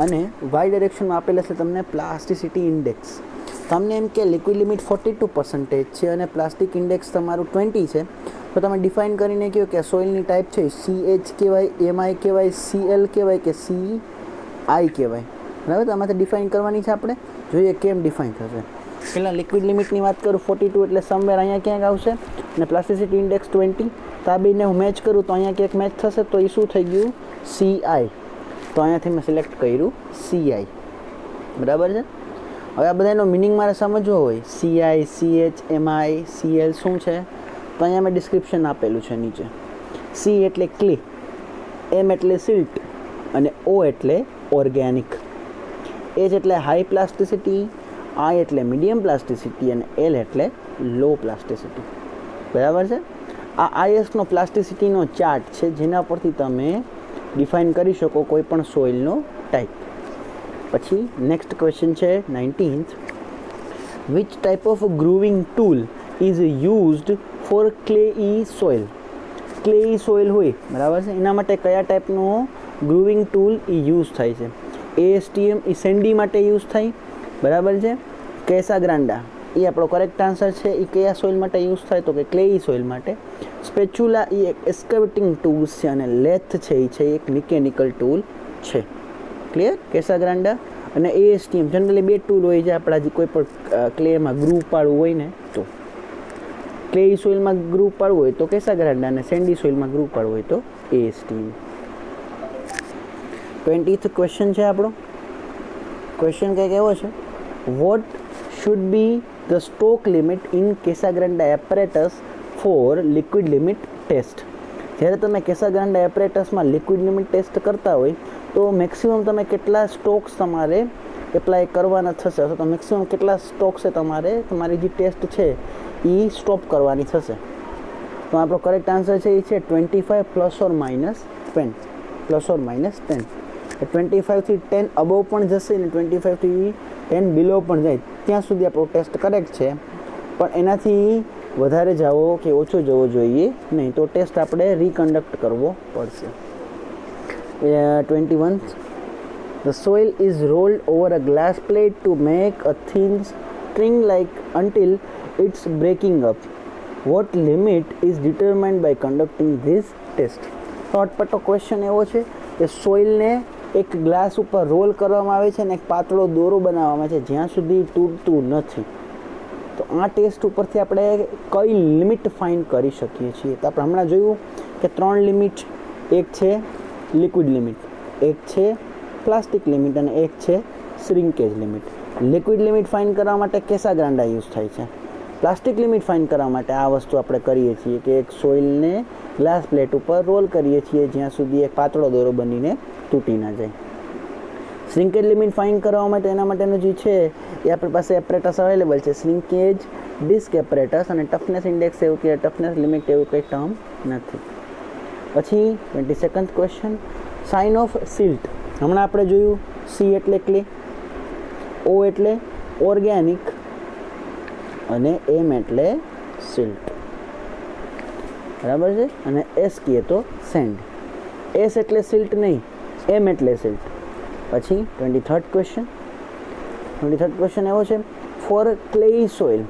અને વાય ડાયરેક્શનમાં આપેલા છે તમને પ્લાસ્ટિસિટી ઇન્ડેક્સ. તમને એમ કે લિક્વિડ લિમિટ 42% છે અને પ્લાસ્ટિક ઇન્ડેક્સ તમારું 20 છે, તો તમે ડિફાઇન કરીને કહો કે સોઇલની ટાઈપ છે CH કહેવાય, MI કહેવાય, CL કહેવાય કે CI કહેવાય. બરાબર? તો આમાંથી ડિફાઇન કરવાની છે. આપણે જોઈએ કેમ ડિફાઇન થશે. પહેલાં લિક્વિડ લિમિટની વાત કરું, 42 એટલે સમવેર અહીંયા ક્યાંક આવશે, અને પ્લાસ્ટિસિટી ઇન્ડેક્સ 20. તો આ બેને હું મેચ કરું તો અહીંયા ક્યાંક મેચ થશે. તો એ શું થઈ ગયું? CI. તો અહીંયાથી મેં સિલેક્ટ કર્યું CI. બરાબર છે? હવે આ બધાનો મિનિંગ મારે સમજવો હોય, CI, CH, MI, CL શું છે? તો અહીંયા મેં ડિસ્ક્રિપ્શન આપેલું છે નીચે. C એટલે ક્લે, M એટલે સિલ્ટ, અને O એટલે ઓર્ગેનિક, H એટલે હાઈ પ્લાસ્ટિસિટી, I એટલે મીડિયમ પ્લાસ્ટિસિટી, અને L એટલે લો પ્લાસ્ટિસિટી. બરાબર છે? આ ISનો પ્લાસ્ટિસિટીનો ચાર્ટ છે જેના પરથી તમે ડિફાઇન કરી શકો કોઈ પણ સોઇલનો ટાઈપ. પછી નેક્સ્ટ ક્વેશ્ચન છે 19th, which type of grooving tool is used for clay soil? Clay soil હોય, બરાબર છે, એના માટે કયા ટાઈપનો ગ્રુવિંગ ટૂલ એ યુઝ થાય છે? ASTM એ સેન્ડી માટે યુઝ થાય. બરાબર છે? કેસા ગ્રાન્ડા એ આપણો કરેક્ટ આન્સર છે. એ કયા સોઇલ માટે યુઝ થાય? તો કે ક્લેઈ સોઇલ માટે. સ્પેચ્યુલા એ એક એસ્કેવેટિંગ ટૂલ છે, અને લેથ છે એ છે એક મિકેનિકલ ટૂલ છે. ક્લિયર? કેસા ગ્રાન્ડા અને ASTM જનરલી બે ટૂલ હોય છે આપણા જે કોઈ પણ ક્લેમાં ગ્રુવ પાડવું હોય ને તો. ક્લેઈ સોઇલમાં ગ્રુવ પાડવું હોય તો કેસા ગ્રાન્ડા, અને સેન્ડી સોઇલમાં ગ્રુવ પાડવું હોય તો ASTM. 20th ક્વેશ્ચન છે આપણો. ક્વેશ્ચન કંઈક એવો છે, what should be the stroke limit in Casagrande apparatus for liquid limit test? જ્યારે તમે કેસા ગ્રાન્ડા એપરેટસમાં લિક્વિડ લિમિટ ટેસ્ટ કરતા હોય તો મેક્સિમમ તમે કેટલા સ્ટોક્સ તમારે એપ્લાય કરવાના થશે અથવા તો મેક્સિમમ કેટલા સ્ટોક છે તમારી જે ટેસ્ટ છે એ સ્ટોપ કરવાની થશે. તો આપણો કરેક્ટ આન્સર છે એ છે 25 plus or minus 10 plus or minus 10. 25થી 10 above પણ જશે ને 25થી 10 બિલો પણ જાય ત્યાં સુધી આપણો ટેસ્ટ કરેક્ટ છે. પણ એનાથી વધારે જવો કે ઓછો જવો જોઈએ નહીં, તો ટેસ્ટ આપણે રીકન્ડક્ટ કરવો પડશે. 21. The soil is rolled over a glass plate to make a thin string like until it's breaking up. What limit is determined by conducting this test? શોર્ટપટો ક્વેશ્ચન એવો છે કે સોઇલને એક ગ્લાસ ઉપર રોલ કરવામાં આવે છે અને એક પાતળો દોરો બનાવવામાં આવે છે જ્યાં સુધી તૂટતું નથી. તો આ ટેસ્ટ ઉપરથી આપણે કઈ લિમિટ ફાઇન્ડ કરી શકીએ છીએ? તો આપણે હમણાં જોયું કે 3 લિમિટ, એક છે લિક્વિડ લિમિટ, એક છે પ્લાસ્ટિક લિમિટ અને એક છે શ્રિંકેજ લિમિટ. લિક્વિડ લિમિટ ફાઇન્ડ કરવા માટે કેસા ગ્રાન્ડા યુઝ થાય છે. પ્લાસ્ટિક લિમિટ ફાઇન્ડ કરવા માટે આ વસ્તુ આપણે કરીએ છીએ કે એક સોઇલને ગ્લાસ પ્લેટ ઉપર રોલ કરીએ છીએ જ્યાં સુધી એક પાતળો દોરો બનીને તૂટી ના જાય. શ્રિંકેજ લિમિટ ફાઇન્ડ કરવા માટે એના માટેનું જે છે એ આપણી પાસે એપરેટસ અવેલેબલ છે, શ્રિંકેજ ડિસ્ક એપરેટસ, અને ટફનેસ ઇન્ડેક્સ એવું કે ટફનેસ લિમિટ એવું કંઈ ટર્મ નથી. પછી 22nd question, sign of silt. હમણાં આપણે જોયું સી એટલે ક્લે, ઓ એટલે ઓર્ગેનિક અને એમ એટલે સિલ્ટ, બરાબર છે, અને એસ કહીએ તો સેન્ડ. એસ એટલે સિલ્ટ નહીં, એમ એટલે સિલ્ટ. પછી 23rd ક્વેશ્ચન. 23rd ક્વેશ્ચન એવો છે, for clay soil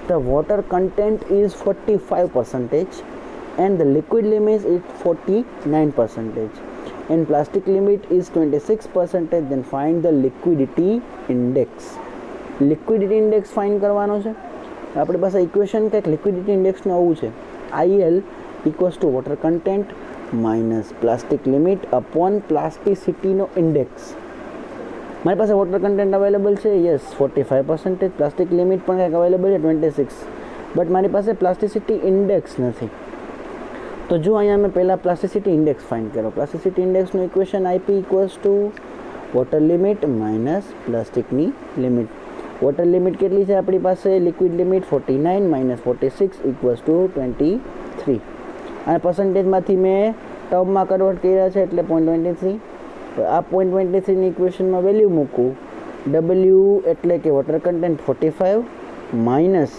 the water content is 45% and the liquid limit is 49% and plastic limit is 26%, then find the liquidity index. liquidity index find કરવાનો છે. આપણી પાસે ઇક્વેશન કંઈક liquidity index નું આવું છે, IL equals to water content minus plastic limit upon plasticity no index. મારી પાસે વોટર કન્ટેન્ટ અવેલેબલ છે, યસ 45%, પ્લાસ્ટિક લિમિટ પણ કંઈક અવેલેબલ છે 26, બટ મારી પાસે પ્લાસ્ટિસિટી ઇન્ડેક્સ નથી. તો જો અહીંયા મેં પહેલાં પ્લાસ્ટિસિટી ઇન્ડેક્સ ફાઇન્ડ કર્યો. પ્લાસ્ટિસિટી ઇન્ડેક્સનું equation IP equals to water limit minus પ્લાસ્ટિકની લિમિટ. વોટર લિમિટ કેટલી છે આપણી પાસે? Liquid limit 49 minus 46 equals to 23. અને પર્સન્ટેજમાંથી મેં ટર્મમાં કન્વર્ટ કર્યા છે એટલે 0.23. આ 0.23ની ઇક્વેશનમાં વેલ્યુ મૂકું, W એટલે કે વોટર કન્ટેન્ટ 45 માઇનસ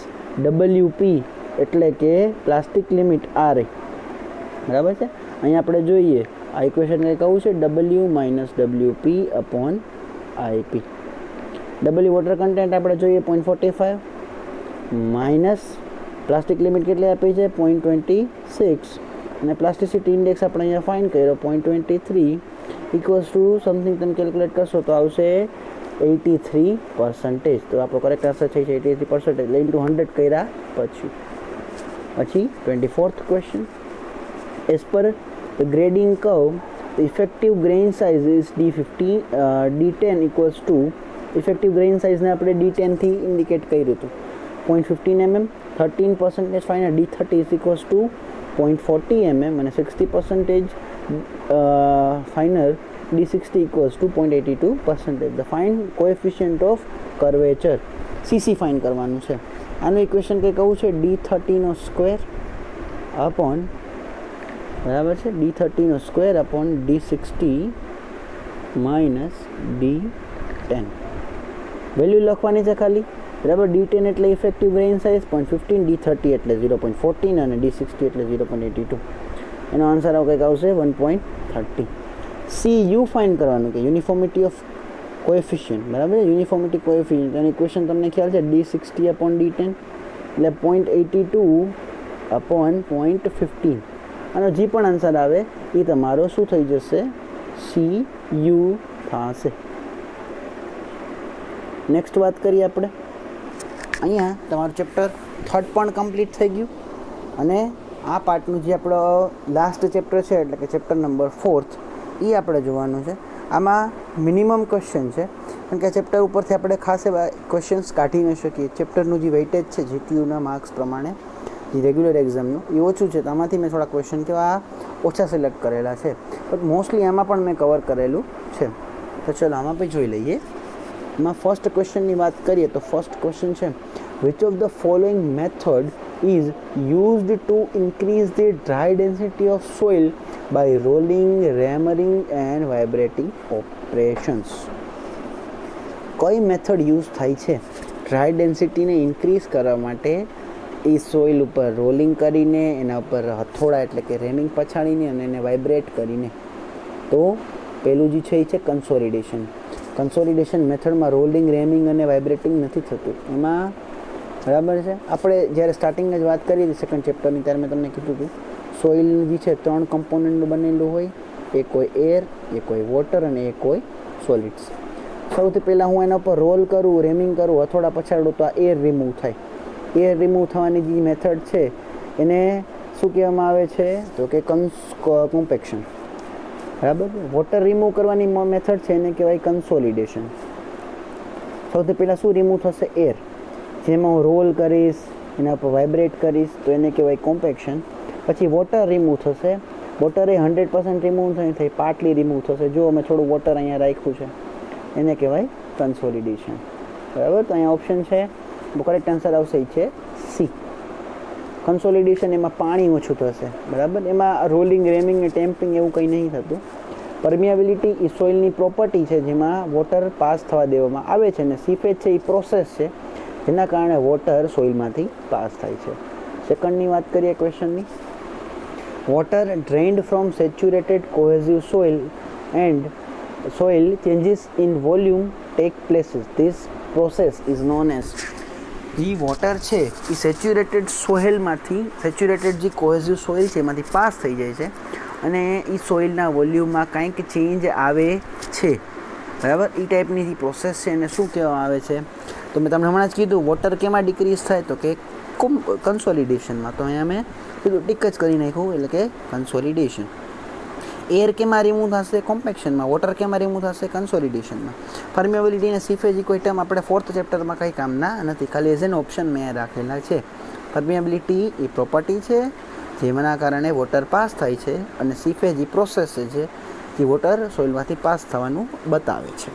WP એટલે કે પ્લાસ્ટિક લિમિટ RA, બરાબર છે. અહીંયા આપણે જોઈએ આ ઇક્વેશન કંઈ કહું છે W minus WP upon IP. W water content આપણે જોઈએ 0.45 માઇનસ પ્લાસ્ટિક લિમિટ કેટલી આપી છે 0.26 અને પ્લાસ્ટિસિટી ઇન્ડેક્સ આપણે અહીંયા ફાઇન્ડ કર્યો 0.23 ઇક્વલ્સ ટુ સમથિંગ તમે કેલ્ક્યુલેટ કરશો તો આવશે 83%. તો આપણો કરેક્ટ આન્સર છે 83% એટલે ઇન્ટુ 100 કર્યા પછી 24th question. As per the grading curve, the effective grain size is D10 equals to effective grain size ને આપણે D10 થી ઇન્ડિકેટ કર્યું હતું 0.15 mm, 13% final D30 is equals to 0.40 mm અને 60% final D60 equals to 0.82%. The find coefficient of curvature CC find કરવાનું છે. આનું equation કંઈ કહું છે D30 નો સ્ક્વેર અપોન, બરાબર છે, D30 નો square upon D60 minus D10. Value લખવાની છે ખાલી, બરાબર. D10 એટલે ઇફેક્ટિવ ગ્રેઇન સાઇઝ 0.15, D30 એટલે 0.14 અને D60 એટલે 0.82. એનો આન્સર આવો કંઈક આવશે 1.30. CU ફાઇન્ડ કરવાનું કે યુનિફોર્મિટી ઓફ કોએફિશિયન્ટ, બરાબર. યુનિફોર્મિટી કોએફિશિયન્ટ એની ઇક્વેશન તમને ખ્યાલ છે D60 અપોન D10 એટલે 0.82 અપોન 0.15. આનો જે પણ આન્સર આવે એ તમારો શું થઈ જશે? CU થશે. નેક્સ્ટ વાત કરીએ આપણે. અહીંયા તમારું ચેપ્ટર 3rd પણ કમ્પ્લીટ થઈ ગયું અને આ પાર્ટનું જે આપણો લાસ્ટ ચેપ્ટર છે એટલે કે ચેપ્ટર નંબર 4th એ આપણે જોવાનું છે. આમાં મિનિમમ ક્વેશ્ચન છે કારણ કે આ ચેપ્ટર ઉપરથી આપણે ખાસ એવા ક્વેશ્ચન્સ કાઢી ન શકીએ. ચેપ્ટરનું જે વેઇટેજ છે GTUના માર્ક્સ પ્રમાણે જે રેગ્યુલર એક્ઝામનું એ ઓછું છે, તો આમાંથી મેં થોડા ક્વેશ્ચન કેવા ઓછા સિલેક્ટ કરેલા છે, બટ મોસ્ટલી આમાં પણ મેં કવર કરેલું છે. તો ચલો આમાં પણ જોઈ લઈએ. એમાં ફર્સ્ટ ક્વેશ્ચનની વાત કરીએ તો ફર્સ્ટ ક્વેશ્ચન છે which of the following method is used to increase the dry density of soil by rolling, ramming and vibrating operations. કઈ મેથડ યુઝ થાય છે ડ્રાય ડેન્સિટીને ઇન્ક્રીઝ કરવા માટે? એ સોઇલ ઉપર રોલિંગ કરીને, એના ઉપર હથોડા એટલે કે રેમિંગ પછાડીને અને એને વાઇબ્રેટ કરીને. તો પહેલું જે છે એ છે કન્સોલિડેશન. કન્સોલિડેશન મેથડમાં રોલિંગ, રેમિંગ અને વાઇબ્રેટિંગ નથી થતું. એમાં બરાબર છે, આપણે જ્યારે સ્ટાર્ટિંગ જ વાત કરી હતી સેકન્ડ ચેપ્ટરની ત્યારે મેં તમને કીધું હતું સોઇલ જે છે 3 કમ્પોનન્ટનું બનેલું હોય. એક હોય એર, એક હોય વોટર અને એક હોય સોલિડ્સ. સૌથી પહેલાં હું એના ઉપર રોલ કરું, રેમિંગ કરું, હથોડા પછાડું તો આ એર રિમૂવ થાય. એર રિમૂવ થવાની જે મેથડ છે એને શું કહેવામાં આવે છે તો કે કોમ્પેક્શન. બરાબર. વોટર રિમૂવ કરવાની મેથડ છે એને કહેવાય કન્સોલિડેશન. સૌથી પહેલાં શું રિમૂવ થશે? એર. જેમાં હું રોલ કરીશ, એના ઉપર વાઇબ્રેટ કરીશ તો એને કહેવાય કોમ્પેક્શન. પછી વોટર રિમૂવ થશે. વોટર એ 100% રિમૂવ નહીં થાય, પાર્ટલી રિમૂવ થશે. જો અમે થોડું વોટર અહીંયા રાખ્યું છે એને કહેવાય કન્સોલિડેશન. બરાબર. તો અહીંયા ઓપ્શન છે, કરેક્ટ આન્સર આવશે એ છે સી. કન્સોલિડેશન એમાં પાણી ઓછું થશે. બરાબર. એમાં રોલિંગ, રેમિંગ ને ટેમ્પિંગ એવું કંઈ નહીં થતું. પરમિયાબિલિટી એ સોઇલની પ્રોપર્ટી છે જેમાં વોટર પાસ થવા દેવામાં આવે છે અને સીપેજ છે એ પ્રોસેસ છે જેના કારણે વોટર સોઇલમાંથી પાસ થાય છે. સેકન્ડની વાત કરીએ ક્વેશ્ચનની. Water drained from saturated cohesive soil and soil changes in volume take places. This process is known as. જે વોટર છે એ સેચ્યુરેટેડ સોઇલમાંથી, સેચ્યુરેટેડ જે કોહેઝિવ સોઇલ છે એમાંથી પાસ થઈ જાય છે અને એ સોઇલના વોલ્યુમમાં કંઈક ચેન્જ આવે છે. બરાબર. એ ટાઈપની જે પ્રોસેસ છે એને શું કહેવામાં આવે છે? તો મેં તમને હમણાં જ કીધું વોટર કેમાં ડિક્રીઝ થાય તો કે કન્સોલિડેશનમાં. તો અહીંયા મેં કીધું ટીક જ કરી નાખ્યું એટલે કે કન્સોલિડેશન. એર કેમાં રિમૂવ થશે? કોમ્પેક્શનમાં. વોટર કેમાં રિમૂવ થશે? કન્સોલિડેશનમાં. પરમિએબિલિટી અને સીફેજ કોઈ ટર્મ આપણે 4th ચેપ્ટરમાં કંઈ કામના નથી, ખાલી એઝ એન ઓપ્શન મેં રાખેલા છે. પરમિએબિલિટી એ પ્રોપર્ટી છે જેમના કારણે વોટર પાસ થાય છે અને સીફેજ એ પ્રોસેસ છે જે વોટર સોઇલમાંથી પાસ થવાનું બતાવે છે.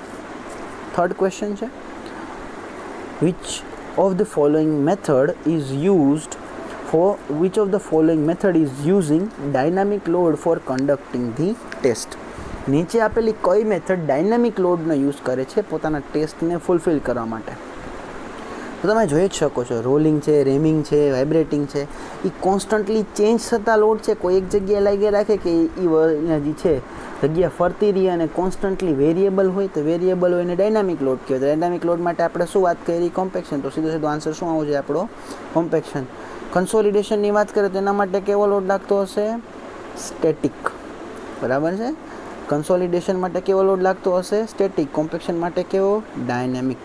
થર્ડ ક્વેશ્ચન છે which of the following method is used for which of the following method is using dynamic load for conducting the test? નીચે આપેલી કઈ મેથડ ડાયનામિક લોડનો યુઝ કરે છે પોતાના ટેસ્ટને ફૂલફિલ કરવા માટે? તો તમે જોઈ જ શકો છો રોલિંગ છે, રેમિંગ છે, વાઇબ્રેટિંગ છે, એ કોન્સ્ટન્ટલી ચેન્જ થતા લોડ છે. કોઈ એક જગ્યાએ લાગી રાખે કે એ જે છે જગ્યા ફરતી રહી અને કોન્સ્ટન્ટલી વેરિયેબલ હોય તો વેરિયેબલ હોય એને ડાયનામિક લોડ કહેવાય. ડાયનામિક લોડ માટે આપણે શું વાત કરી? કોમ્પેક્શન. તો સીધો આન્સર શું આવવો જોઈએ આપણો? કોમ્પેક્શન. કન્સોલિડેશનની વાત કરીએ તો એના માટે કેવો લોડ લાગતો હશે? સ્ટેટિક. બરાબર છે. કન્સોલિડેશન માટે કેવો લોડ લાગતો હશે? સ્ટેટિક. કોમ્પેક્શન માટે કેવો? ડાયનેમિક.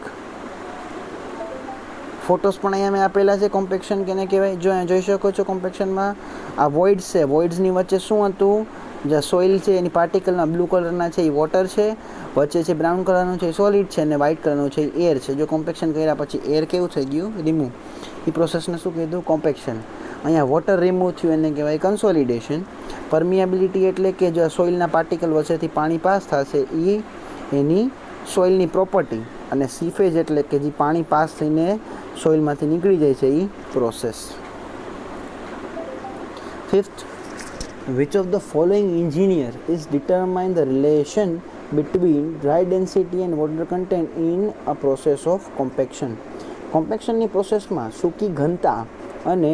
ફોટોસ પણ અહીંયા મેં આપેલા છે કોમ્પેક્શન કેને કહેવાય. જો અહીંયા જોઈ શકો છો કોમ્પેક્શનમાં આ વોઇડ્સ છે, વોઇડ્સની વચ્ચે શું હતું? જે સોઇલ છે એની પાર્ટિકલના બ્લુ કલરના છે એ વોટર છે, વચ્ચે છે બ્રાઉન કલરનું છે એ સોલિડ છે અને વ્હાઇટ કલરનું છે એ એર છે. જો કોમ્પેક્શન કર્યા પછી એર કેવું થઈ ગયું? રિમૂવ. એ પ્રોસેસને શું કીધું? કોમ્પેક્શન. અહીંયા વોટર રિમૂવ થયું એને કહેવાય કન્સોલિડેશન. પરમિએબિલિટી એટલે કે જો સોઇલના પાર્ટિકલ વચ્ચેથી પાણી પાસ થશે એ એની સોઇલની પ્રોપર્ટી. અને સીફેજ એટલે કે જે પાણી પાસ થઈને સોઇલમાંથી નીકળી જાય છે એ process. Fifth, which of the following engineer is determine the relation between dry density and water content in a process of compaction? કોમ્પેક્શનની પ્રોસેસમાં સૂકી ઘનતા અને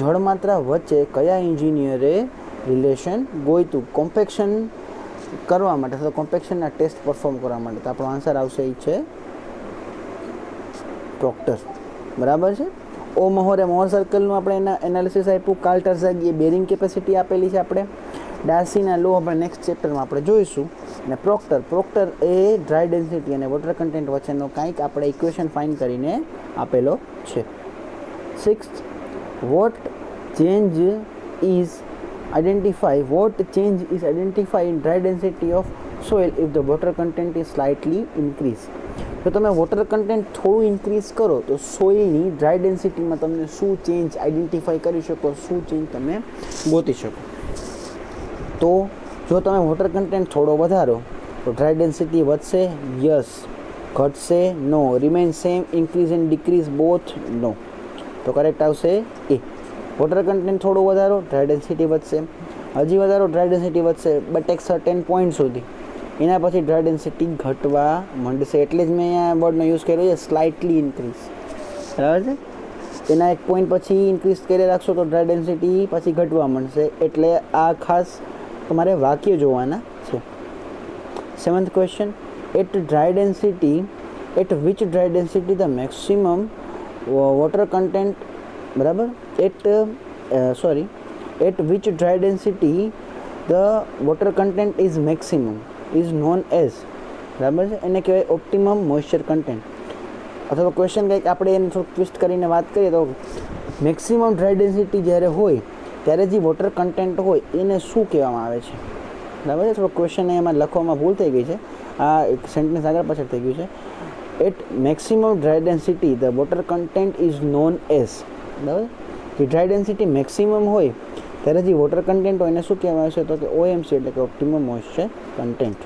જળમાત્રા વચ્ચે કયા એન્જિનિયરે રિલેશન ગોઈતું કોમ્પેક્શન કરવા માટે અથવા કોમ્પેક્શનના ટેસ્ટ પરફોર્મ કરવા માટે? તો આપણો આન્સર આવશે એ છે પ્રોક્ટર. બરાબર છે. ઓ મહોરે મોહર સર્કલનું આપણે એના એનાલિસિસ આપ્યું. કાર્લ ટર્ઝાગીએ બેરિંગ કેપેસિટી આપેલી છે. આપણે ડાર્સીના લો આપણે નેક્સ્ટ ચેપ્ટરમાં આપણે જોઈશું. અને પ્રોક્ટર એ ડ્રાય ડેન્સિટી અને વોટર કન્ટેન્ટ વચ્ચેનો કંઈક આપણે ઇક્વેશન ફાઇન્ડ કરીને આપેલો છે. Sixth, what change is identified in dry density of soil if the water content is slightly increased? તો તમે વોટર કન્ટેન્ટ થોડું ઇન્ક્રીઝ કરો તો સોઇલની ડ્રાય ડેન્સિટીમાં તમને શું ચેન્જ આઈડેન્ટિફાઈ કરી શકો, શું ચેન્જ તમે ગોતી શકો? તો જો તમે વોટર કન્ટેન્ટ થોડો વધારો તો ડ્રાય ડેન્સિટી વધશે. યસ. ઘટશે no, remain same, increase and decrease both no. તો કરેક્ટ આવશે એ. વોટર કન્ટેન્ટ થોડું વધારો, ડ્રાય ડેન્સિટી વધશે, હજી વધારો ડ્રાય ડેન્સિટી વધશે, બટ એક સર્ટેન પોઈન્ટ સુધી. એના પછી ડ્રાય ડેન્સિટી ઘટવા માંડશે. એટલે જ મેં અહીંયા વર્ડનો યુઝ કર્યો છે સ્લાઇટલી ઇન્ક્રીઝ. બરાબર છે. એના એક પોઈન્ટ પછી ઇન્ક્રીઝ કરી રાખશો તો ડ્રાય ડેન્સિટી પછી ઘટવા માંડશે. એટલે આ ખાસ તમારે વાક્ય જોવાના છે. 7th question, at which dry density the maximum water content, બરાબર, at which dry density the water content is maximum is known as, બરાબર છે, એને કહેવાય ઓપ્ટિમમ મોઇસ્ચર કન્ટેન્ટ. અથવા તો ક્વેશ્ચન કંઈક આપણે એને થોડુંક ટ્વિસ્ટ કરીને વાત કરીએ તો મેક્સિમમ ડ્રાય ડેન્સિટી જ્યારે હોય ત્યારે જે વોટર કન્ટેન્ટ હોય એને શું કહેવામાં આવે છે, બરાબર છે. થોડો ક્વેશ્ચન એમાં લખવામાં ભૂલ થઈ ગઈ છે, આ એક સેન્ટેન્સ આગળ પાછળ થઈ ગયું છે. At maximum dry density the water content is known as, બરાબર. જે ડ્રાય ડેન્સિટી મેક્સિમમ હોય ત્યારે જે વોટર કન્ટેન્ટ હોય એને શું કહેવામાં આવે છે, તો કે ઓએમસી એટલે કે ઓપ્ટિમમ મોઇસ્ચર કન્ટેન્ટ.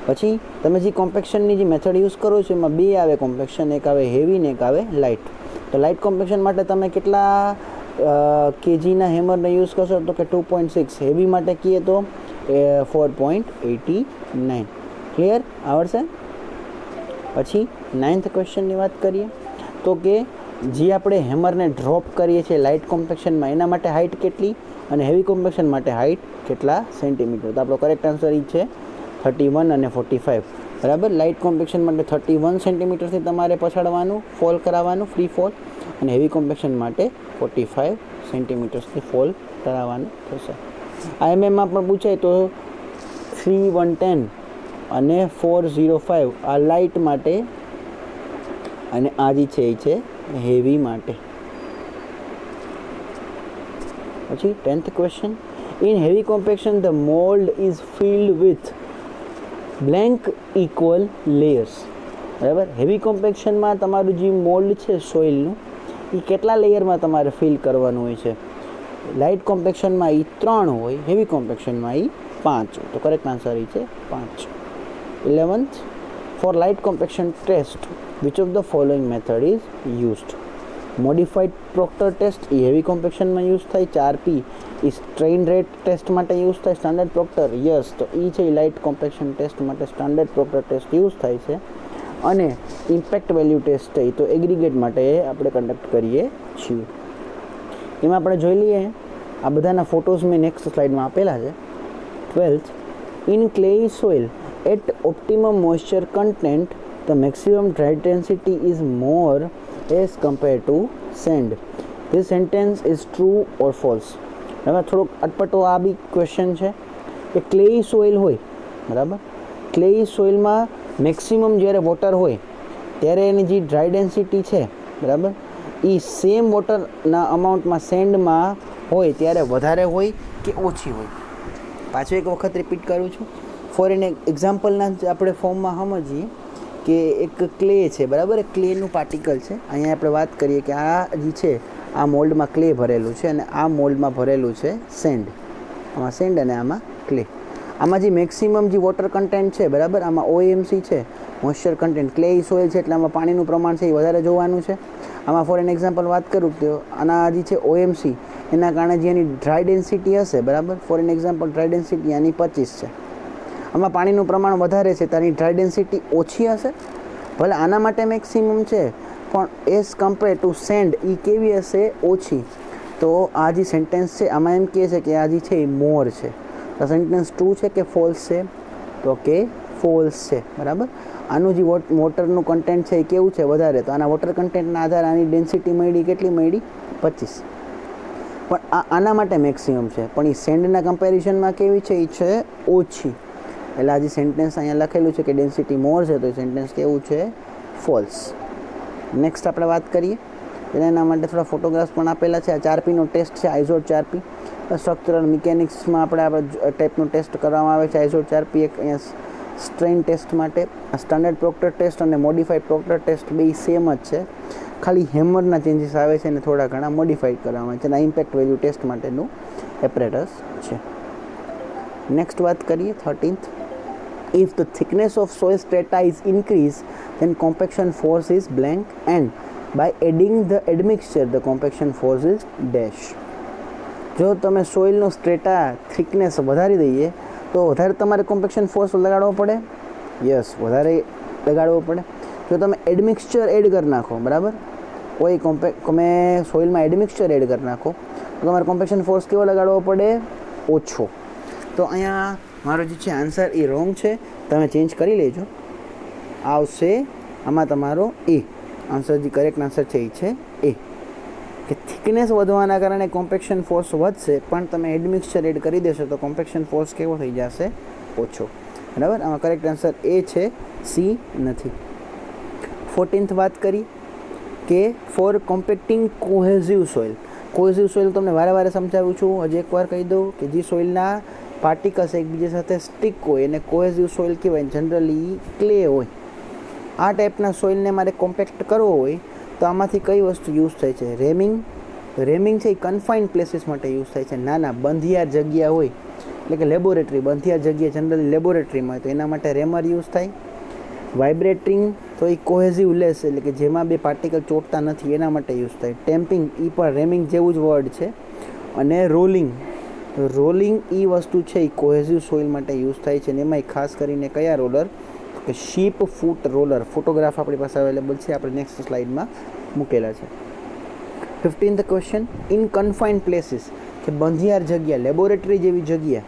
પછી તમે જે કોમ્પેક્શનની જે મેથડ યુઝ કરો છો એમાં બે આવે કોમ્પેક્શન, એક આવે હેવી ને એક આવે લાઇટ. તો લાઇટ કોમ્પેક્શન માટે તમે કેટલા કેજીના હેમરને યુઝ કરશો, તો કે 2.6. હેવી માટે કહીએ તો 4.89. ક્લિયર, આવડશે. પછી 9th ક્વેશ્ચનની વાત કરીએ તો કે જે આપણે હેમરને ડ્રોપ કરીએ છીએ લાઇટ કોમ્પેક્શનમાં એના માટે હાઇટ કેટલી અને હેવી કોમ્પેક્શન માટે હાઇટ કેટલા સેન્ટીમીટર. તો આપણો કરેક્ટ આન્સર એ છે 31 અને 45, બરાબર. લાઇટ કોમ્પેક્શન માટે 31 સેન્ટીમીટરથી તમારે પછાડવાનું, ફોલ કરાવવાનું, ફ્રી ફોલ, અને હેવી કોમ્પેક્શન માટે 45 સેન્ટીમીટર્સથી ફોલ કરાવવાનું થશે. આ એમએમમાં પણ પૂછાય તો 3110 અને 405 આ લાઇટ માટે અને આ જે છે એ છે હેવી માટે. પછી 10th question, in heavy compaction the mould is field with blank equal layers, બરાબર. હેવી કોમ્પેક્શનમાં તમારું જે મોલ્ડ છે સોઇલનું એ કેટલા લેયરમાં તમારે ફિલ કરવાનું હોય છે. લાઇટ કોમ્પેક્શનમાં એ 3 હોય, હેવી કોમ્પેક્શનમાં એ 5. તો કરેક્ટ આન્સર એ છે 5. 11th, for light compaction test which of the following method is used. Modified proctor test એ હેવી કોમ્પેક્શનમાં યુઝ થાય. 4P એ સ્ટ્રેઇન રેટ ટેસ્ટ માટે યુઝ થાય. સ્ટાન્ડર્ડ પ્રોક્ટર, યસ, તો એ છે લાઇટ કોમ્પેક્શન ટેસ્ટ માટે સ્ટાન્ડર્ડ પ્રોક્ટર ટેસ્ટ યુઝ થાય છે. અને ઇમ્પેક્ટ વેલ્યુ ટેસ્ટ છે તો એગ્રીગેટ માટે આપણે કન્ડક્ટ કરીએ છીએ. એમાં આપણે જોઈ લઈએ, આ બધાના ફોટોઝ મેં નેક્સ્ટ સ્લાઇડમાં આપેલા છે. 12th, in clay soil at optimum moisture content the maximum dry density is more as compare to sand. This sentence is true or false. હવે થોડોક અટપટો આ બી ક્વેશ્ચન છે કે ક્લેઈ સોઇલ હોય, બરાબર. ક્લેઈ સોઇલમાં મેક્સિમમ જ્યારે વોટર હોય ત્યારે એની જે ડ્રાય ડેન્સિટી છે, બરાબર, એ સેમ વોટરના અમાઉન્ટમાં સેન્ડમાં હોય ત્યારે વધારે હોય કે ઓછી હોય. પાછું એક વખત રિપીટ કરું છું. ફોર એન એક્ઝામ્પલના આપણે ફોર્મમાં સમજીએ કે એક ક્લે છે, બરાબર. એક ક્લેનું પાર્ટિકલ છે. અહીંયા આપણે વાત કરીએ કે આ જે છે આ મોલ્ડમાં ક્લે ભરેલું છે અને આ મોલ્ડમાં ભરેલું છે સેન્ડ. આમાં સેન્ડ અને આમાં ક્લે. આમાં જે મેક્સિમમ જે વોટર કન્ટેન્ટ છે, બરાબર, આમાં ઓએમસી છે, મોઇસ્ચર કન્ટેન્ટ. ક્લે સોઇલ છે એટલે આમાં પાણીનું પ્રમાણ છે એ વધારે જોવાનું છે. આમાં ફોર એન એક્ઝામ્પલ વાત કરું તો આના જે છે ઓએમસી એના કારણે જે એની ડ્રાય ડેન્સિટી હશે, બરાબર. For an example dry density આની 25 છે. આમાં પાણીનું પ્રમાણ વધારે છે તો આની ડ્રાય ડેન્સિટી ઓછી હશે. ભલે આના માટે મેક્સિમમ છે પણ એઝ કમ્પેર ટુ સેન્ડ એ કેવી હશે, ઓછી. તો આ જે સેન્ટેન્સ છે આમાં એમ કહે છે કે આ જે છે એ મોર છે. તો સેન્ટેન્સ ટ્રુ છે કે ફોલ્સ છે, તો કે ફોલ્સ છે, બરાબર. આનું જે વોટરનું કન્ટેન્ટ છે એ કેવું છે, વધારે. તો આના વોટર કન્ટેન્ટના આધારે આની ડેન્સિટી મળી કેટલી મળી, 25. પણ આના માટે મેક્સિમમ છે પણ એ સેન્ડના કમ્પેરિઝનમાં કેવી છે, એ છે ઓછી. એટલે આ જે સેન્ટેન્સ અહીંયા લખેલું છે કે ડેન્સિટી મોર છે તો એ સેન્ટેન્સ કેવું છે, ફોલ્સ. નેક્સ્ટ આપણે વાત કરીએ એના માટે થોડા ફોટોગ્રાફ્સ પણ આપેલા છે. આ 4Pનો ટેસ્ટ છે, આઇઝોડ 4P. સ્ટ્રક્ચરલ મિકેનિક્સમાં આપણે ટાઈપનો ટેસ્ટ કરવામાં આવે છે. આઇઝોડ 4P એક અહીંયા સ્ટ્રેઇન ટેસ્ટ માટે. આ સ્ટાન્ડર્ડ પ્રોક્ટર ટેસ્ટ અને મોડિફાઈડ પ્રોક્ટર ટેસ્ટ બે સેમ જ છે, ખાલી હેમરના ચેન્જીસ આવે છે અને થોડા ઘણા મોડિફાઈડ કરવામાં આવે છે. અને ઇમ્પેક્ટ વેલ્યુ ટેસ્ટ માટેનું એપરેટસ છે. નેક્સ્ટ વાત કરીએ 13th. If the thickness of soil strata is increased, then compaction force is blank, and by adding the admixture, the compaction force is dash. જો તમે સોઇલનો સ્ટ્રેટા થિકનેસ વધારી દઈએ તો વધારે તમારે કોમ્પેક્શન ફોર્સ લગાડવો પડે. યસ, વધારે લગાડવો પડે. જો તમે એડમિક્સચર એડ કરી નાખો, બરાબર, કોઈ તમે સોઇલમાં એડમિક્સચર એડ કરી નાખો તો તમારે કોમ્પેક્શન ફોર્સ કેવો લગાડવો પડે? ઓછો. તો અહીંયા મારો જે છે આન્સર એ રોંગ છે, તમે ચેન્જ કરી લેજો. આવશે આમાં તમારો એ આન્સર, જે કરેક્ટ આન્સર છે એ છે એ, કે થિકનેસ વધવાના કારણે કોમ્પેક્શન ફોર્સ વધશે, પણ તમે એડમિક્સચર એડ કરી દેશો તો કોમ્પેક્શન ફોર્સ કેવો થઈ જશે? ઓછો. બરાબર, આમાં કરેક્ટ આન્સર એ છે, સી નથી. 14th વાત કરી કે ફોર કોમ્પેક્ટિંગ કોહેઝિવ સોઇલ. કોહેઝિવ સોઇલ તમને વારે વારે સમજાવું છું, હજી એકવાર કહી દઉં કે જે સોઇલના પાર્ટિકલ્સ એકબીજા સાથે સ્ટિક હોય એને કોહેઝિવ સોઇલ કહેવાય. જનરલી ક્લે હોય, આ ટાઈપના સોઇલને મારે કોમ્પેક્ટ કરવો હોય તો આમાંથી કઈ વસ્તુ યુઝ થાય છે? રેમિંગ. રેમિંગ છે એ કન્ફાઇન્ડ પ્લેસીસ માટે યુઝ થાય છે. નાના બંધિયાર જગ્યા હોય, એટલે કે લેબોરેટરી, બંધિયાર જગ્યા જનરલી લેબોરેટરીમાં હોય તો એના માટે રેમર યુઝ થાય. વાઇબ્રેટિંગ તો એ કોહેઝિવ લેસ, એટલે કે જેમાં બે પાર્ટિકલ ચોટતા નથી એના માટે યુઝ થાય. ટેમ્પિંગ એ પણ રેમિંગ જેવું જ વર્ડ છે. અને રોલિંગ, રોલિંગ એ વસ્તુ છે એ કોહેઝિવ સોઇલ માટે યુઝ થાય છે. અને એમાંય ખાસ કરીને કયા રોલર? કે શીપ ફૂટ રોલર. ફોટોગ્રાફ આપણી પાસે અવેલેબલ છે, આપણે નેક્સ્ટ સ્લાઇડમાં મૂકેલા છે. 15th ક્વેશ્ચન, ઇન કન્ફાઇન્ડ પ્લેસીસ, કે બંધિયાર જગ્યા, લેબોરેટરી જેવી જગ્યા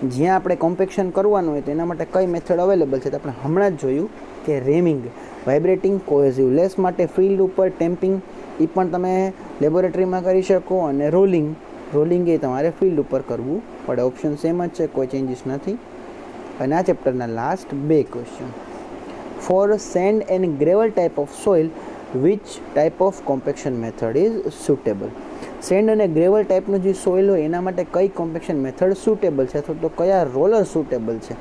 જ્યાં આપણે કોમ્પેક્શન કરવાનું હોય તો એના માટે કઈ મેથડ અવેલેબલ છે? તો આપણે હમણાં જ જોયું કે રેમિંગ. વાઇબ્રેટિંગ કોહેઝિવ લેસ માટે ફિલ્ડ ઉપર. ટેમ્પિંગ એ પણ તમે લેબોરેટરીમાં કરી શકો. અને રોલિંગ, રોલિંગ એ તમારે ફિલ્ડ ઉપર કરવું પડે. ઓપ્શન સેમ જ છે, કોઈ ચેન્જીસ નથી. અને આ ચેપ્ટરના last 2 question. For sand and gravel type of soil, which type of compaction method is suitable? Sand અને ગ્રેવલ ટાઈપનું જે સોઇલ હોય એના માટે કઈ કોમ્પેક્શન મેથડ સુટેબલ છે, અથવા તો કયા રોલર સુટેબલ છે?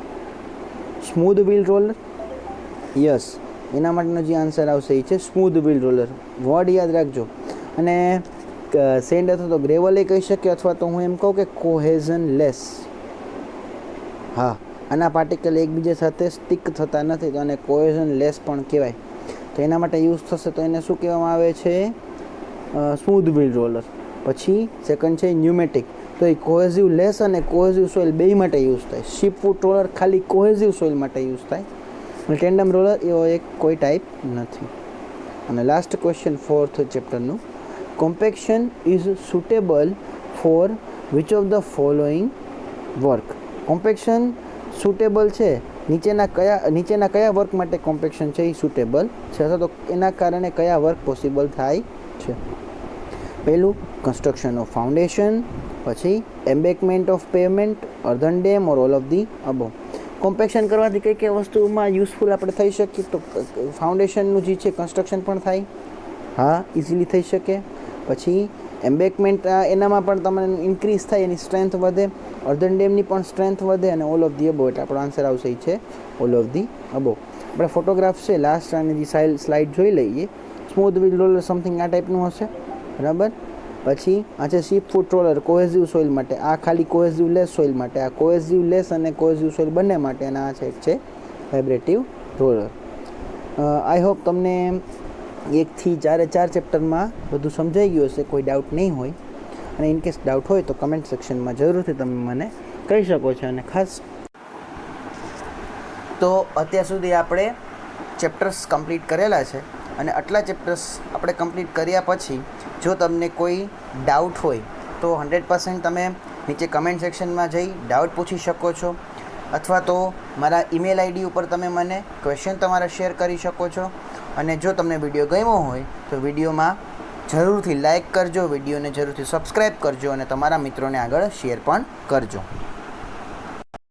Smooth wheel roller. યસ, એના માટેનો જે આન્સર આવશે એ છે સ્મૂધ વ્હીલ રોલર. વર્ડ યાદ રાખજો. અને સેન્ડ અથવા તો ગ્રેવલ એ કહી શકીએ, અથવા તો હું એમ કહું કે કોહેઝન લેસ. હા, આના પાર્ટિકલ એકબીજા સાથે સ્ટિક થતા નથી તો આને કોહેઝન લેસ પણ કહેવાય. તો એના માટે યુઝ થશે તો એને શું કહેવામાં આવે છે? Smooth wheel roller. પછી સેકન્ડ છે ન્યુમેટિક. તો એ કોહેઝિવ લેસ અને કોહેઝિવ સોઇલ બે માટે યુઝ થાય. શીપ ફૂટ રોલર ખાલી કોહેઝિવ સોઇલ માટે યુઝ થાય. અને ટેન્ડમ રોલર એવો એક કોઈ ટાઈપ નથી. અને લાસ્ટ ક્વેશ્ચન 4th ચેપ્ટરનું, compaction is suitable for which of the following work? Compaction suitable છે નીચેના કયા વર્ક માટે કોમ્પેક્શન છે એ સુટેબલ છે, અથવા તો એના કારણે કયા વર્ક પોસિબલ થાય છે? પહેલું, કન્સ્ટ્રક્શન ઓફ ફાઉન્ડેશન. પછી embankment of pavement, earthen dam, or all of the above. Compaction કરવાથી કઈ કઈ વસ્તુમાં યુઝફુલ આપણે થઈ શકીએ? તો ફાઉન્ડેશનનું જે છે કન્સ્ટ્રક્શન પણ થાય, હા, ઇઝીલી થઈ શકે. પછી એમ્બેકમેન્ટ, એનામાં પણ તમને ઇન્ક્રીઝ થાય, એની સ્ટ્રેન્થ વધે. અર્ધન ડેમની પણ સ્ટ્રેન્થ વધે. અને ઓલ ઓફ ધી અબો, એટલે આપણો આન્સર આવશે એ છે ઓલ ઓફ ધી અબો. આપણે ફોટોગ્રાફ છે લાસ્ટ આની જે સ્લાઇડ જોઈ લઈએ. સ્મૂધ વ્હીલ રોલર સમથિંગ આ ટાઈપનું હશે, બરાબર. પછી આ છે શીપ ફૂટ રોલર કોહેઝિવ સોઇલ માટે, આ ખાલી કોહેઝિવ લેસ સોઇલ માટે. આ કોહેઝિવ લેસ અને કોહેઝિવ સોઇલ બંને માટે. અને આ છે એક છે વાઇબ્રેટિવ રોલર. આઈ હોપ તમને 1 થી 4 ચેપ્ટરમાં બધું સમજાઈ ગયું હશે, કોઈ ડાઉટ નહીં હોય. અને ઇનકેસ ડાઉટ હોય તો કમેન્ટ સેક્શનમાં જરૂરથી તમે મને કહી શકો છો. અને ખાસ તો અત્યાર સુધી આપણે ચેપ્ટર્સ કમ્પ્લીટ કરેલા છે. અને આટલા ચેપ્ટર્સ આપણે કમ્પ્લીટ કર્યા પછી જો તમને કોઈ ડાઉટ હોય તો 100% તમે નીચે કમેન્ટ સેક્શનમાં જઈ ડાઉટ પૂછી શકો છો. અથવા તો મારા ઈમેલ આઈડી ઉપર તમે મને ક્વેશ્ચન તમારા શેર કરી શકો છો. અને જો તમને વિડીયો ગમ્યો હોય તો વિડીયોમાં જરૂરથી લાઇક કરજો, વિડીયોને જરૂરથી સબસ્ક્રાઈબ કરજો અને તમારા મિત્રોને આગળ શેર પણ કરજો.